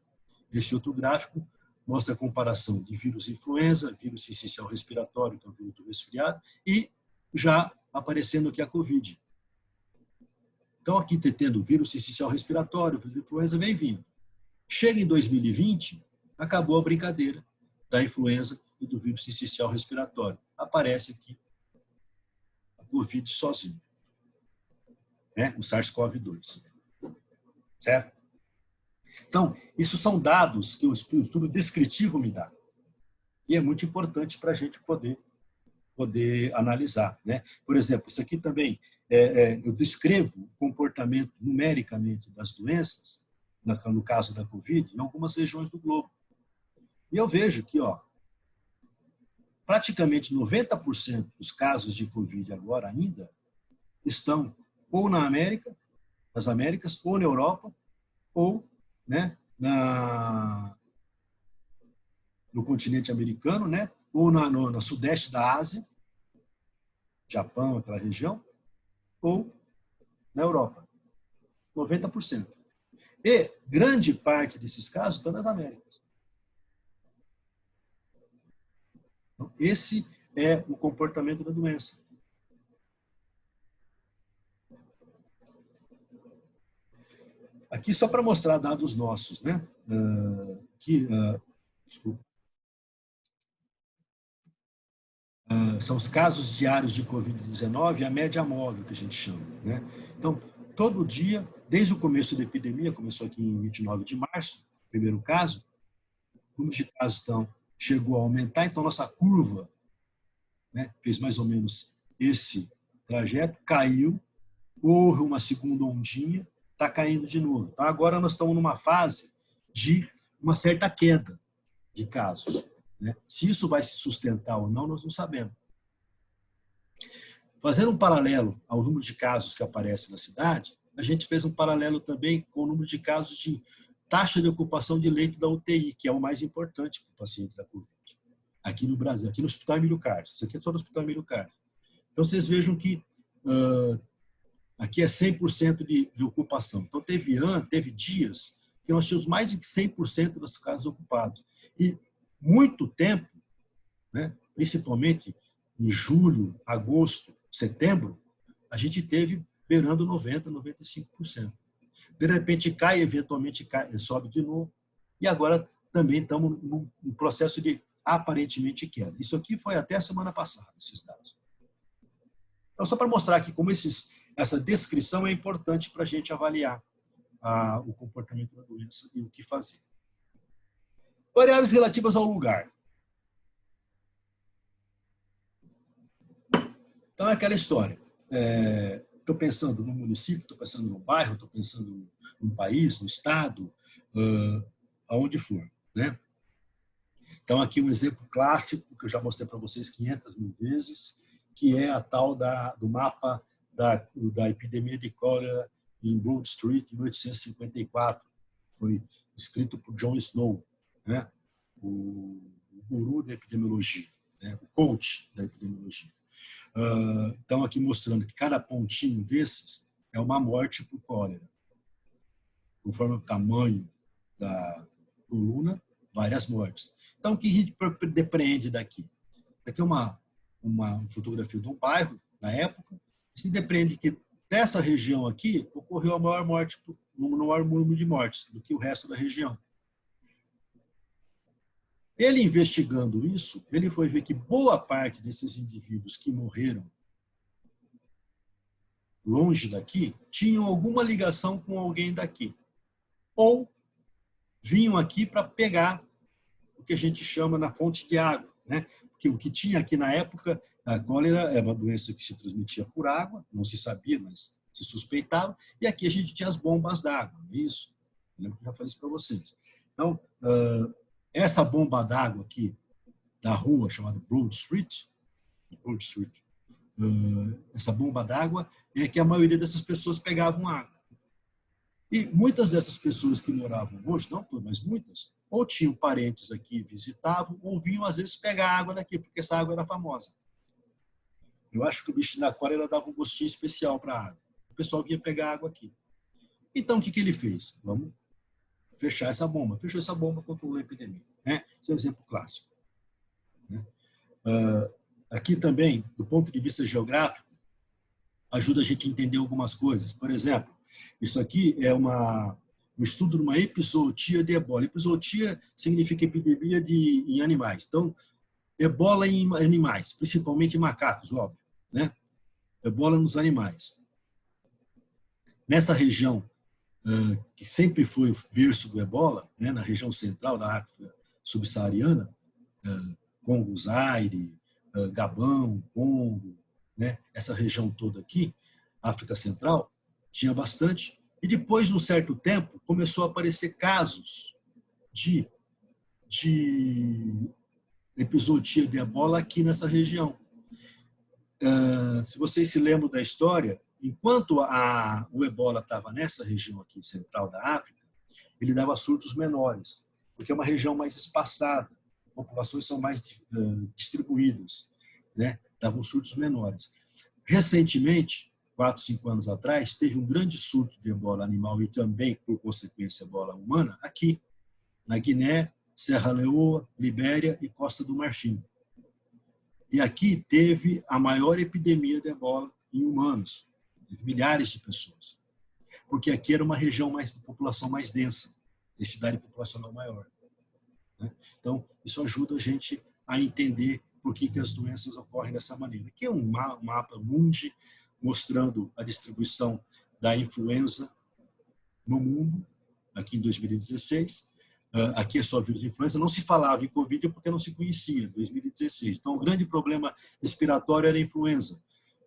Esse outro gráfico mostra a comparação de vírus influenza, vírus sincicial respiratório, que é o vírus do resfriado, e já aparecendo aqui a Covid. Então, aqui tendo vírus sincicial respiratório, vírus influenza vem vindo. Chega em 2020, acabou a brincadeira da influenza e do vírus sincicial respiratório. Aparece aqui a Covid sozinho, né? O SARS-CoV-2. Certo? Então, isso são dados que o estudo descritivo me dá. E é muito importante para a gente poder analisar. Né? Por exemplo, isso aqui também, eu descrevo o comportamento numericamente das doenças, no caso da Covid, em algumas regiões do globo. E eu vejo que praticamente 90% dos casos de Covid agora ainda estão ou nas Américas, ou na Europa, ou, né, no continente americano, né, ou no sudeste da Ásia, Japão, aquela região, ou na Europa. 90%. E grande parte desses casos estão nas Américas. Então, esse é o comportamento da doença. Aqui só para mostrar dados nossos, né? Desculpa. São os casos diários de Covid-19 e a média móvel, que a gente chama. Né? Então, todo dia, desde o começo da epidemia, começou aqui em 29 de março, primeiro caso, o número de casos chegou a aumentar, então nossa curva, né, fez mais ou menos esse trajeto, caiu, houve uma segunda ondinha, está caindo de novo. Então, agora nós estamos numa fase de uma certa queda de casos. Né? Se isso vai se sustentar ou não, nós não sabemos. Fazendo um paralelo ao número de casos que aparece na cidade, a gente fez um paralelo também com o número de casos de taxa de ocupação de leito da UTI, que é o mais importante para o paciente da Covid. Aqui no Brasil, aqui no Hospital Emílio Carlos. Isso aqui é só no Hospital Emílio Carlos. Então, vocês vejam que aqui é 100% de ocupação. Então, teve dias que nós tínhamos mais de 100% das casas ocupadas. E muito tempo, né, principalmente em julho, agosto, setembro, a gente teve beirando 90%, 95%. De repente cai, eventualmente cai, sobe de novo. E agora também estamos num processo de aparentemente queda. Isso aqui foi até a semana passada, esses dados. Então, só para mostrar aqui como essa descrição é importante para a gente avaliar o comportamento da doença e o que fazer. Variáveis relativas ao lugar. Então, é aquela história. Estou pensando no município, estou pensando no bairro, estou pensando no país, no estado, aonde for. Né? Então, aqui um exemplo clássico, que eu já mostrei para vocês 500 mil vezes, que é a tal do mapa da epidemia de cólera em Broad Street, em 1854, foi escrito por John Snow, né? O guru da epidemiologia, né? O coach da epidemiologia. Então, aqui mostrando que cada pontinho desses é uma morte por cólera. Conforme o tamanho da coluna, várias mortes. Então, o que a gente depreende daqui? Daqui é uma fotografia de um bairro, na época, se depreende que dessa região aqui ocorreu a maior morte, no maior número de mortes do que o resto da região. Ele investigando isso, ele foi ver que boa parte desses indivíduos que morreram longe daqui tinham alguma ligação com alguém daqui. Ou vinham aqui para pegar o que a gente chama na fonte de água, né? Porque o que tinha aqui na época, a cólera é uma doença que se transmitia por água, não se sabia, mas se suspeitava, e aqui a gente tinha as bombas d'água, isso. Eu lembro que eu já falei isso para vocês. Então, essa bomba d'água aqui da rua chamada Broad Street, essa bomba d'água é que a maioria dessas pessoas pegavam água. E muitas dessas pessoas que moravam hoje, não todas, mas muitas, ou tinham parentes aqui, visitavam, ou vinham às vezes pegar água daqui, porque essa água era famosa. Eu acho que o bicho da cólera dava um gostinho especial para a água. O pessoal vinha pegar água aqui. Então, o que ele fez? Vamos fechar essa bomba. Fechou essa bomba, controlou a epidemia. Né? Esse é um exemplo clássico. Né? Aqui também, do ponto de vista geográfico, ajuda a gente a entender algumas coisas. Por exemplo, isso aqui é um estudo de uma epizootia de ebola. Epizootia significa epidemia em animais. Então, ebola em animais, principalmente em macacos, óbvio. Né? Ebola nos animais. Nessa região, que sempre foi o berço do ebola, né, na região central da África subsaariana, Congo, Zaire, Gabão, Congo, né, essa região toda aqui, África Central, tinha bastante. E depois, num certo tempo, começou a aparecer casos de epizootia de ebola aqui nessa região. Se vocês se lembram da história, enquanto o ebola estava nessa região aqui central da África, ele dava surtos menores, porque é uma região mais espaçada, populações são mais distribuídas, né? Davam surtos menores. Recentemente, 4, 5 anos atrás, teve um grande surto de ebola animal e também, por consequência, ebola humana, aqui, na Guiné, Serra Leoa, Libéria e Costa do Marfim. E aqui teve a maior epidemia de ebola em humanos, milhares de pessoas. Porque aqui era uma região de população mais densa, densidade populacional maior. Né? Então, isso ajuda a gente a entender por que as doenças ocorrem dessa maneira. Aqui é um mapa mundi mostrando a distribuição da influenza no mundo, aqui em 2016. Aqui é só vírus de influenza, não se falava em Covid porque não se conhecia, 2016. Então, o grande problema respiratório era a influenza.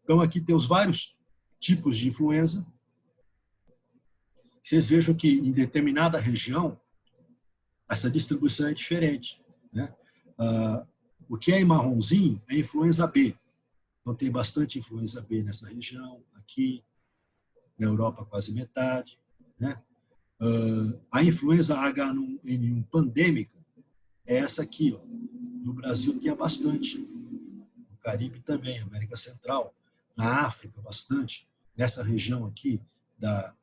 Então, aqui tem os vários tipos de influenza. Vocês vejam que em determinada região, essa distribuição é diferente. Né? O que é em marronzinho é influenza B. Então, tem bastante influenza B nessa região, aqui, na Europa quase metade. Né? A influenza H1N1 pandêmica é essa aqui. Ó. No Brasil tinha bastante. No Caribe também, América Central. Na África, bastante. Nessa região aqui da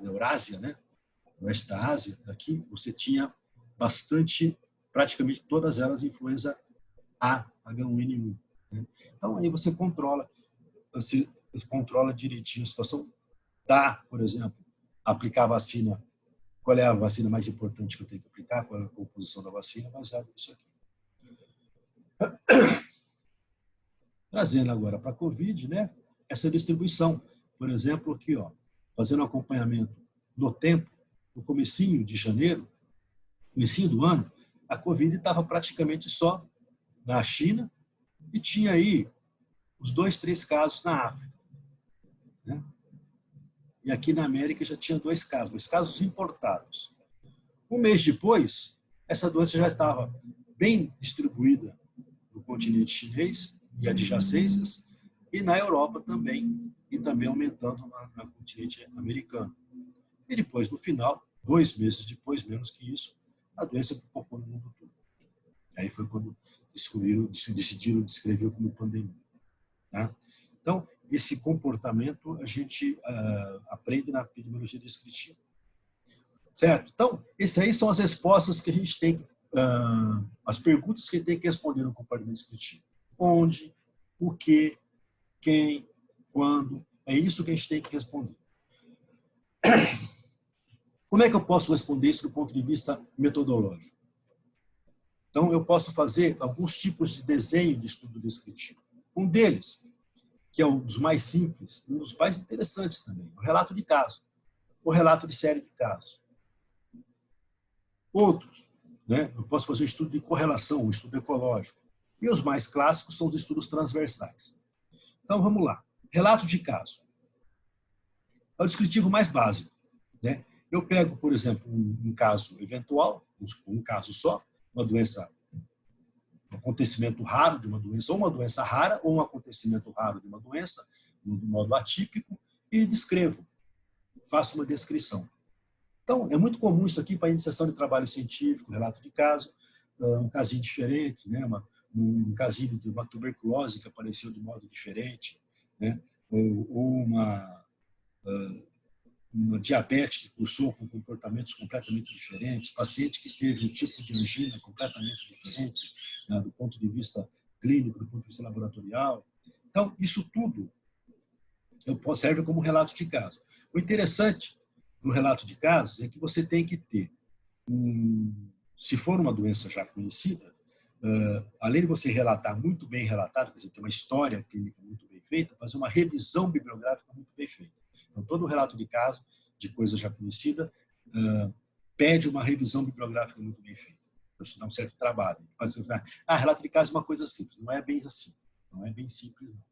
Eurásia, né? Do oeste da Ásia, aqui você tinha bastante, praticamente todas elas, influenza A, H1N1. Né? Então, aí você controla direitinho a situação. Por exemplo, aplicar a vacina. Qual é a vacina mais importante que eu tenho que aplicar? Qual é a composição da vacina? Baseado nisso aqui. Trazendo agora para a Covid, né? Essa distribuição. Por exemplo, aqui, ó, fazendo acompanhamento no tempo, no comecinho de janeiro, comecinho do ano, a Covid estava praticamente só na China e tinha aí os 2, 3 casos na África. Né? E aqui na América já tinha 2 casos, mas casos importados. Um mês depois, essa doença já estava bem distribuída no continente chinês e adjacências, e na Europa também, e também aumentando na continente americano. E depois, no final, 2 meses depois, menos que isso, a doença pipocou no mundo todo. Aí foi quando decidiram descrever como pandemia. Tá? Então, esse comportamento a gente aprende na epidemiologia descritiva. Certo? Então, essas aí são as respostas que a gente tem, as perguntas que a gente tem que responder no comportamento descritivo. Onde, o que, quem, quando, é isso que a gente tem que responder. Como é que eu posso responder isso do ponto de vista metodológico? Então, eu posso fazer alguns tipos de desenho de estudo descritivo. Um deles, que é um dos mais simples, um dos mais interessantes também, o relato de caso, o relato de série de casos. Outros, né? Eu posso fazer um estudo de correlação, um estudo ecológico. E os mais clássicos são os estudos transversais. Então, vamos lá. Relato de caso. É o descritivo mais básico, né? Eu pego, por exemplo, um caso eventual, um caso só, uma doença, um acontecimento raro de uma doença, ou uma doença rara, ou um acontecimento raro de uma doença, de modo atípico, e descrevo, faço uma descrição. Então, é muito comum isso aqui para iniciação de trabalho científico, relato de caso, um casinho diferente, né? Um casinho de uma tuberculose que apareceu de modo diferente, né? Ou uma diabetes que cursou com comportamentos completamente diferentes, paciente que teve um tipo de angina completamente diferente, né, do ponto de vista clínico, do ponto de vista laboratorial. Então, isso tudo serve como relato de caso. O interessante no relato de casos é que você tem que ter, se for uma doença já conhecida, além de você relatar muito bem relatado, quer dizer, ter uma história clínica muito bem feita, fazer uma revisão bibliográfica muito bem feita. Então, todo relato de caso, de coisa já conhecida, pede uma revisão bibliográfica muito bem feita. Isso dá um certo trabalho. Relato de caso é uma coisa simples. Não é bem assim. Não é bem simples, não.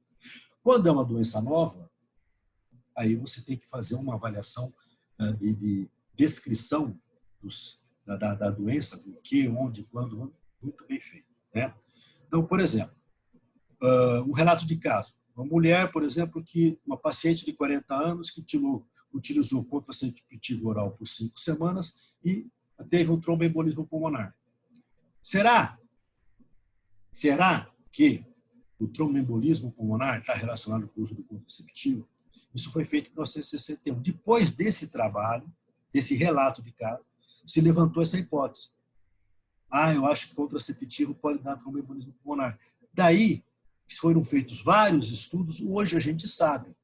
Quando é uma doença nova, aí você tem que fazer uma avaliação de descrição da doença, do que, onde, quando, muito bem feito, né? Então, por exemplo, um relato de caso. Uma mulher, por exemplo, uma paciente de 40 anos que utilizou contraceptivo oral por 5 semanas e teve um tromboembolismo pulmonar. Será que o tromboembolismo pulmonar está relacionado com o uso do contraceptivo? Isso foi feito em 1961. Depois desse trabalho, desse relato de caso, se levantou essa hipótese. Eu acho que o contraceptivo pode dar tromboembolismo pulmonar. Daí, foram feitos vários estudos, hoje a gente sabe,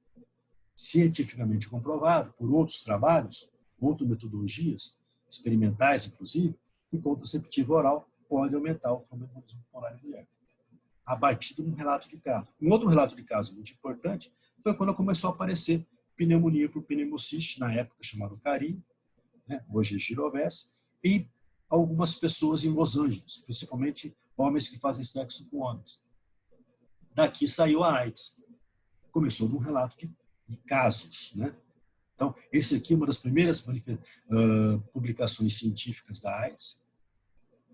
cientificamente comprovado, por outros trabalhos, outras metodologias, experimentais inclusive, que o contraceptivo oral pode aumentar o tromboembolismo pulmonar em mulher, a partir de um relato de caso. Um outro relato de caso muito importante foi quando começou a aparecer pneumonia por pneumociste, na época chamado Cari, né? Hoje é Girovese, e algumas pessoas em Los Angeles, principalmente homens que fazem sexo com homens. Daqui saiu a AIDS. Começou num relato de casos, né? Então, esse aqui é uma das primeiras publicações científicas da AIDS.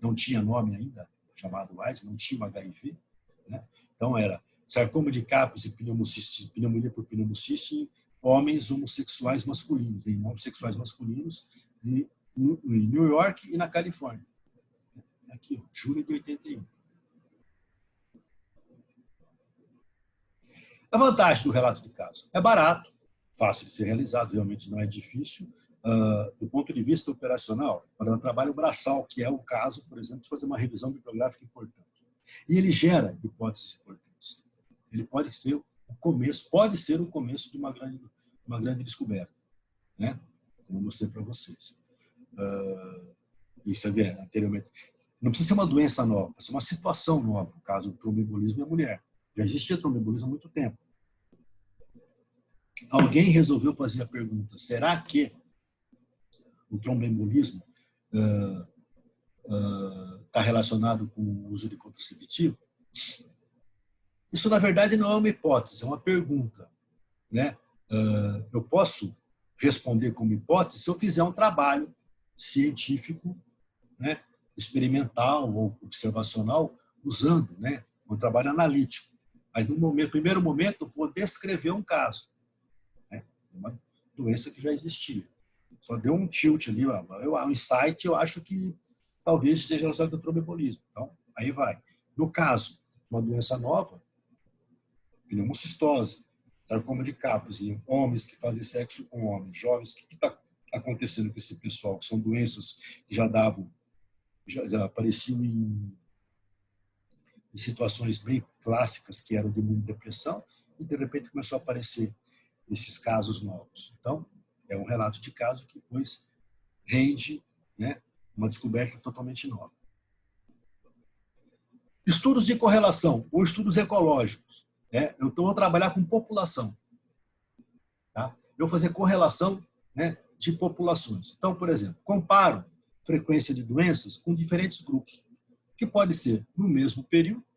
Não tinha nome ainda, chamado AIDS, não tinha o HIV, né? Então, era sarcoma de Kaposi e pneumonia por pneumociste em homens homossexuais masculinos, em homossexuais masculinos em New York e na Califórnia. Aqui, julho de 81. A vantagem do relato de caso é barato, fácil de ser realizado, realmente não é difícil. Do ponto de vista operacional, para o trabalho braçal, que é o caso, por exemplo, de fazer uma revisão bibliográfica importante. E ele gera hipóteses importantes. Ele pode ser o começo de uma grande descoberta, né? Como eu mostrei para vocês. Isso é anteriormente. Não precisa ser uma doença nova, precisa ser uma situação nova. No caso do tromboembolismo é a mulher. Já existia tromboembolismo há muito tempo. Alguém resolveu fazer a pergunta: será que o tromboembolismo está relacionado com o uso de contraceptivo? Isso, na verdade, não é uma hipótese, é uma pergunta, né? Eu posso responder como hipótese se eu fizer um trabalho científico, né, experimental ou observacional, usando, né, um trabalho analítico. Mas no primeiro momento, eu vou descrever um caso, né? Uma doença que já existia. Só deu um tilt ali, um insight, eu acho que talvez seja relacionado com o tromboembolismo. Então, aí vai. No caso, uma doença nova, pneumocistose, sarcoma de Kaposi, homens que fazem sexo com homens, jovens, o que está acontecendo com esse pessoal? Que são doenças que já apareciam em situações bem clássicas, que eram de imunodepressão, e de repente começou a aparecer esses casos novos. Então, é um relato de caso que depois rende, né, uma descoberta totalmente nova. Estudos de correlação ou estudos ecológicos. Eu vou trabalhar com população. Tá? Eu vou fazer correlação, né, de populações. Então, por exemplo, comparo frequência de doenças com diferentes grupos, que pode ser no mesmo período,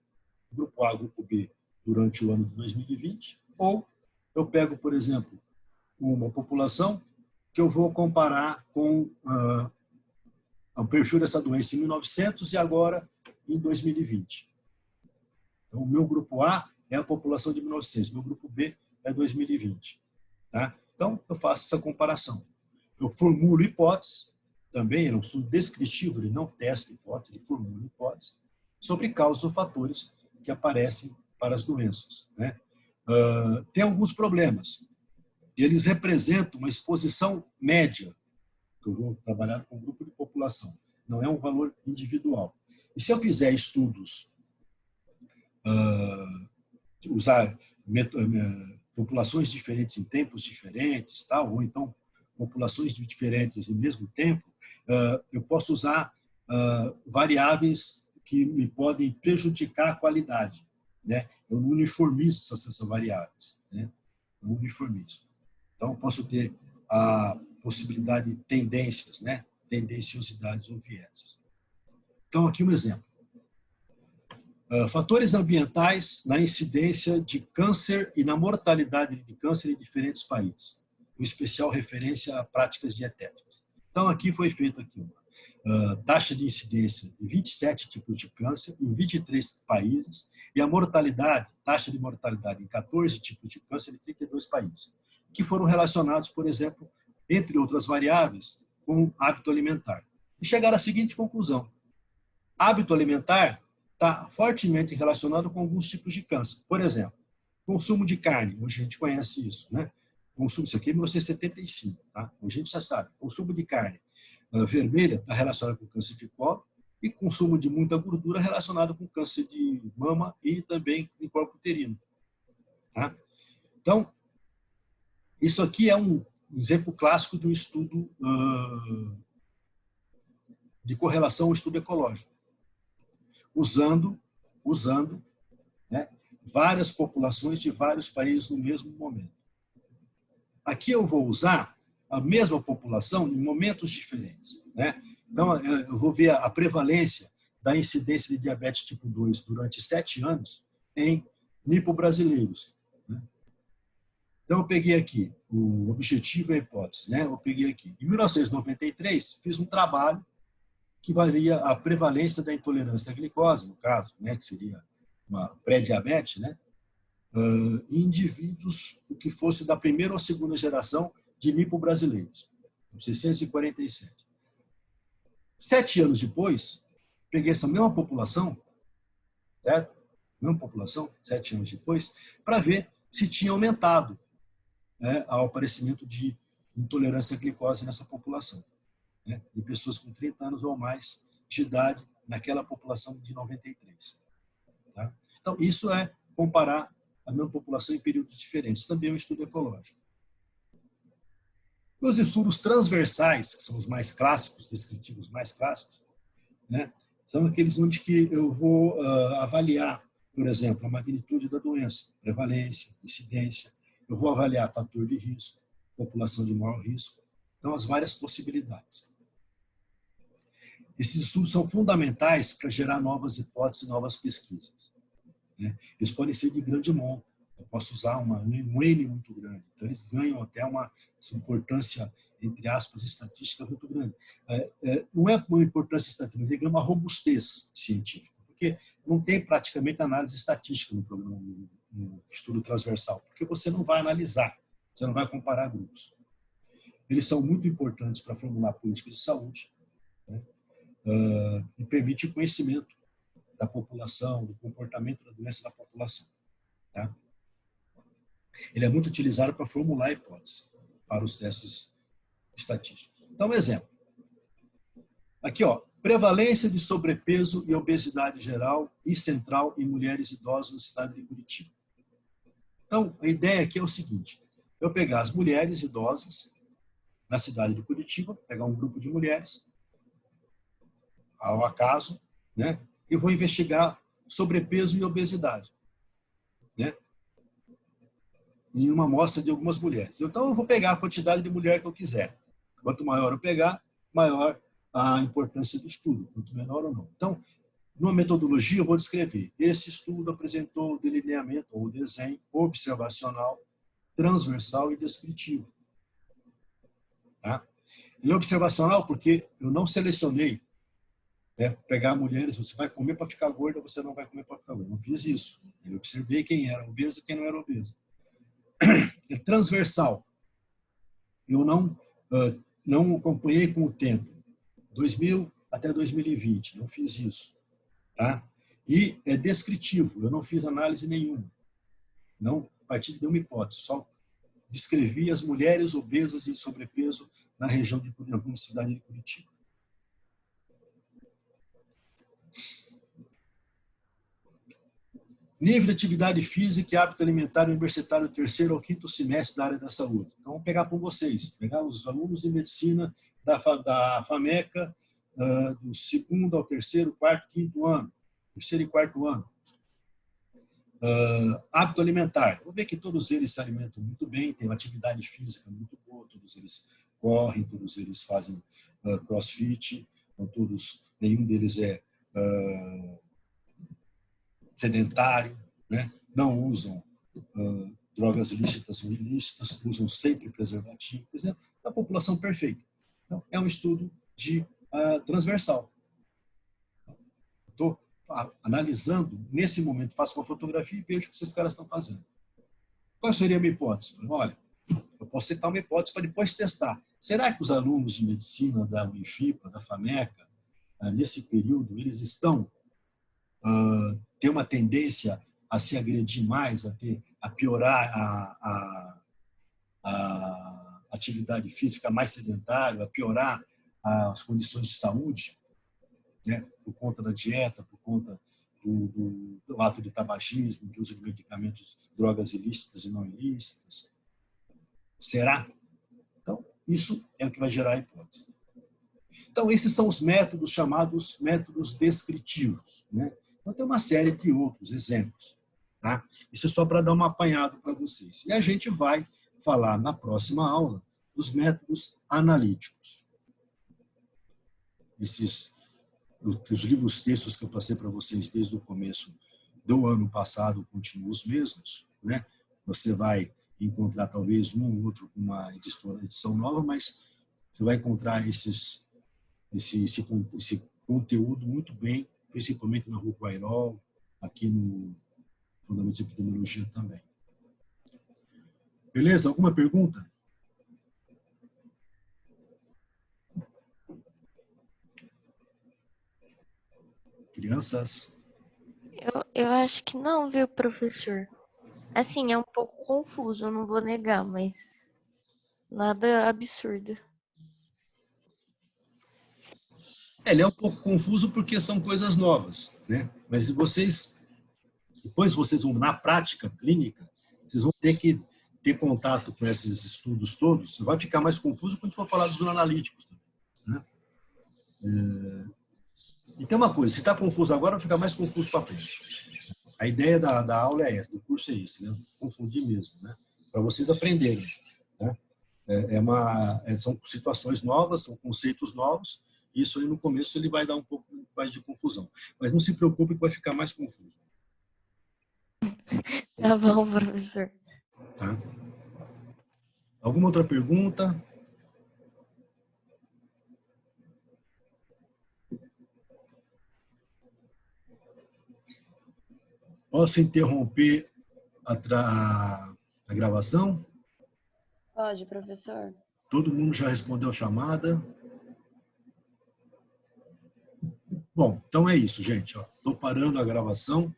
grupo A, grupo B, durante o ano de 2020, ou eu pego, por exemplo, uma população que eu vou comparar com o perfil dessa doença em 1900 e agora em 2020. Então, o meu grupo A é a população de 1900, meu grupo B é 2020. Tá? Então, eu faço essa comparação. Eu formulo hipóteses, também é um estudo descritivo, ele não testa hipótese, ele formula hipóteses sobre causas ou fatores que aparecem para as doenças. Né? Tem alguns problemas. Eles representam uma exposição média, que eu vou trabalhar com um grupo de população. Não é um valor individual. E se eu fizer estudos, usar populações diferentes em tempos diferentes, tal, ou então populações diferentes em mesmo tempo, eu posso usar variáveis que me podem prejudicar a qualidade. Né? Eu não uniformizo essas variáveis. Né? Não uniformizo. Então, eu posso ter a possibilidade de tendências, né? Tendenciosidades ou vieses. Então, aqui um exemplo. Fatores ambientais na incidência de câncer e na mortalidade de câncer em diferentes países, com especial referência a práticas dietéticas. Então, aqui foi feito aqui uma taxa de incidência de 27 tipos de câncer em 23 países e a mortalidade, taxa de mortalidade em 14 tipos de câncer em 32 países, que foram relacionados, por exemplo, entre outras variáveis, com hábito alimentar. E chegaram à seguinte conclusão. Hábito alimentar está fortemente relacionado com alguns tipos de câncer. Por exemplo, consumo de carne. Hoje a gente conhece isso, né? Consumo, isso aqui é 1975, tá? Hoje a gente já sabe. Consumo de carne vermelha está relacionado com câncer de colo e consumo de muita gordura relacionado com câncer de mama e também de corpo uterino. Tá? Então, isso aqui é um exemplo clássico de um estudo de correlação ao estudo ecológico, usando né, várias populações de vários países no mesmo momento. Aqui eu vou usar a mesma população em momentos diferentes. Né? Então, eu vou ver a prevalência da incidência de diabetes tipo 2 durante 7 anos em nipo-brasileiros. Né? Então, eu peguei aqui o objetivo e a hipótese. Né? Eu peguei aqui. Em 1993, fiz um trabalho que valia a prevalência da intolerância à glicose, no caso, né? Que seria uma pré-diabetes, né? Em indivíduos que fosse da primeira ou segunda geração de nipo-brasileiros, 647. 7 anos depois, peguei essa mesma população, certo? Mesma população, 7 anos depois, para ver se tinha aumentado, né, o aparecimento de intolerância à glicose nessa população, né, de pessoas com 30 anos ou mais de idade naquela população de 93. Tá? Então, isso é comparar a mesma população em períodos diferentes. Também é um estudo ecológico. Os estudos transversais, que são os mais clássicos, descritivos mais clássicos, né, são aqueles onde que eu vou avaliar, por exemplo, a magnitude da doença, prevalência, incidência. Eu vou avaliar fator de risco, população de maior risco. Então, as várias possibilidades. Esses estudos são fundamentais para gerar novas hipóteses, novas pesquisas. Né? Eles podem ser de grande monta. Eu posso usar um N muito grande. Então, eles ganham até uma importância, entre aspas, estatística muito grande. Não é uma importância estatística, mas ele ganha uma robustez científica, porque não tem praticamente análise estatística no programa, um estudo transversal? Porque você não vai analisar, você não vai comparar grupos. Eles são muito importantes para formular políticas de saúde, né? E permite o conhecimento da população, do comportamento da doença da população. Tá? Ele é muito utilizado para formular hipóteses para os testes estatísticos. Então, um exemplo. Aqui, ó, prevalência de sobrepeso e obesidade geral e central em mulheres idosas na cidade de Curitiba. Então, a ideia aqui é o seguinte: eu pegar as mulheres idosas na cidade de Curitiba, pegar um grupo de mulheres, ao acaso, né, e vou investigar sobrepeso e obesidade, né, em uma amostra de algumas mulheres. Então, eu vou pegar a quantidade de mulher que eu quiser. Quanto maior eu pegar, maior a importância do estudo, quanto menor ou não. Então, numa metodologia, eu vou descrever. Esse estudo apresentou o delineamento ou o desenho observacional, transversal e descritivo. Tá? Ele é observacional porque eu não selecionei, né, pegar mulheres, você vai comer para ficar gorda, você não vai comer para ficar gorda. Eu não fiz isso. Eu observei quem era obesa e quem não era obesa. É transversal. Eu não acompanhei com o tempo. 2000 até 2020, não fiz isso. Tá? E é descritivo, eu não fiz análise nenhuma. Não parti de nenhuma hipótese, só descrevi as mulheres obesas e sobrepeso na região na cidade de Curitiba. Nível de atividade física e hábito alimentar universitário do 3º ao 5º semestre da área da saúde. Então, vamos pegar com vocês, pegar os alunos de medicina da FAMECA, do 2º ao 3º, 4º, 5º ano, 3º e 4º ano. Hábito alimentar. Vou ver que todos eles se alimentam muito bem, têm uma atividade física muito boa, todos eles correm, todos eles fazem crossfit, então todos, nenhum deles é sedentário, né? Não usam drogas ilícitas ou ilícitas, usam sempre preservativo. Quer dizer, é a população perfeita. Então, é um estudo transversal. Estou analisando, nesse momento, faço uma fotografia e vejo o que esses caras estão fazendo. Qual seria a minha hipótese? Olha, eu posso citar uma hipótese para depois testar. Será que os alunos de medicina da UniFipa, da FAMECA, nesse período, eles estão ter uma tendência a se agredir mais, a piorar a atividade física, mais sedentário, a piorar as condições de saúde, né, por conta da dieta, por conta do ato de tabagismo, de uso de medicamentos, drogas ilícitas e não ilícitas? Será? Então, isso é o que vai gerar a hipótese. Então, esses são os métodos chamados métodos descritivos, né? Então, tem uma série de outros exemplos. Tá? Isso é só para dar uma apanhada para vocês. E a gente vai falar na próxima aula dos métodos analíticos. Os livros textos que eu passei para vocês desde o começo do ano passado continuam os mesmos, né? Você vai encontrar talvez um ou outro com uma edição nova, mas você vai encontrar esse conteúdo muito bem, principalmente na Rua Quairol, aqui no Fundamentos de Epidemiologia também. Beleza? Alguma pergunta? Crianças? Eu acho que não, viu, professor? Assim, é um pouco confuso, eu não vou negar, mas nada absurdo. Ele é um pouco confuso porque são coisas novas, né? Mas depois vocês vão, na prática clínica, vocês vão ter que ter contato com esses estudos todos. Vai ficar mais confuso quando for falar dos analíticos, né? E tem uma coisa, se está confuso agora, vai ficar mais confuso para frente. A ideia da aula é essa, do curso é esse, né? Confundir mesmo, né? Para vocês aprenderem, né? São situações novas, são conceitos novos. Isso aí no começo ele vai dar um pouco mais de confusão. Mas não se preocupe que vai ficar mais confuso. Tá bom, professor. Tá? Alguma outra pergunta? Posso interromper a gravação? Pode, professor. Todo mundo já respondeu a chamada? Bom, então é isso, gente. Estou parando a gravação.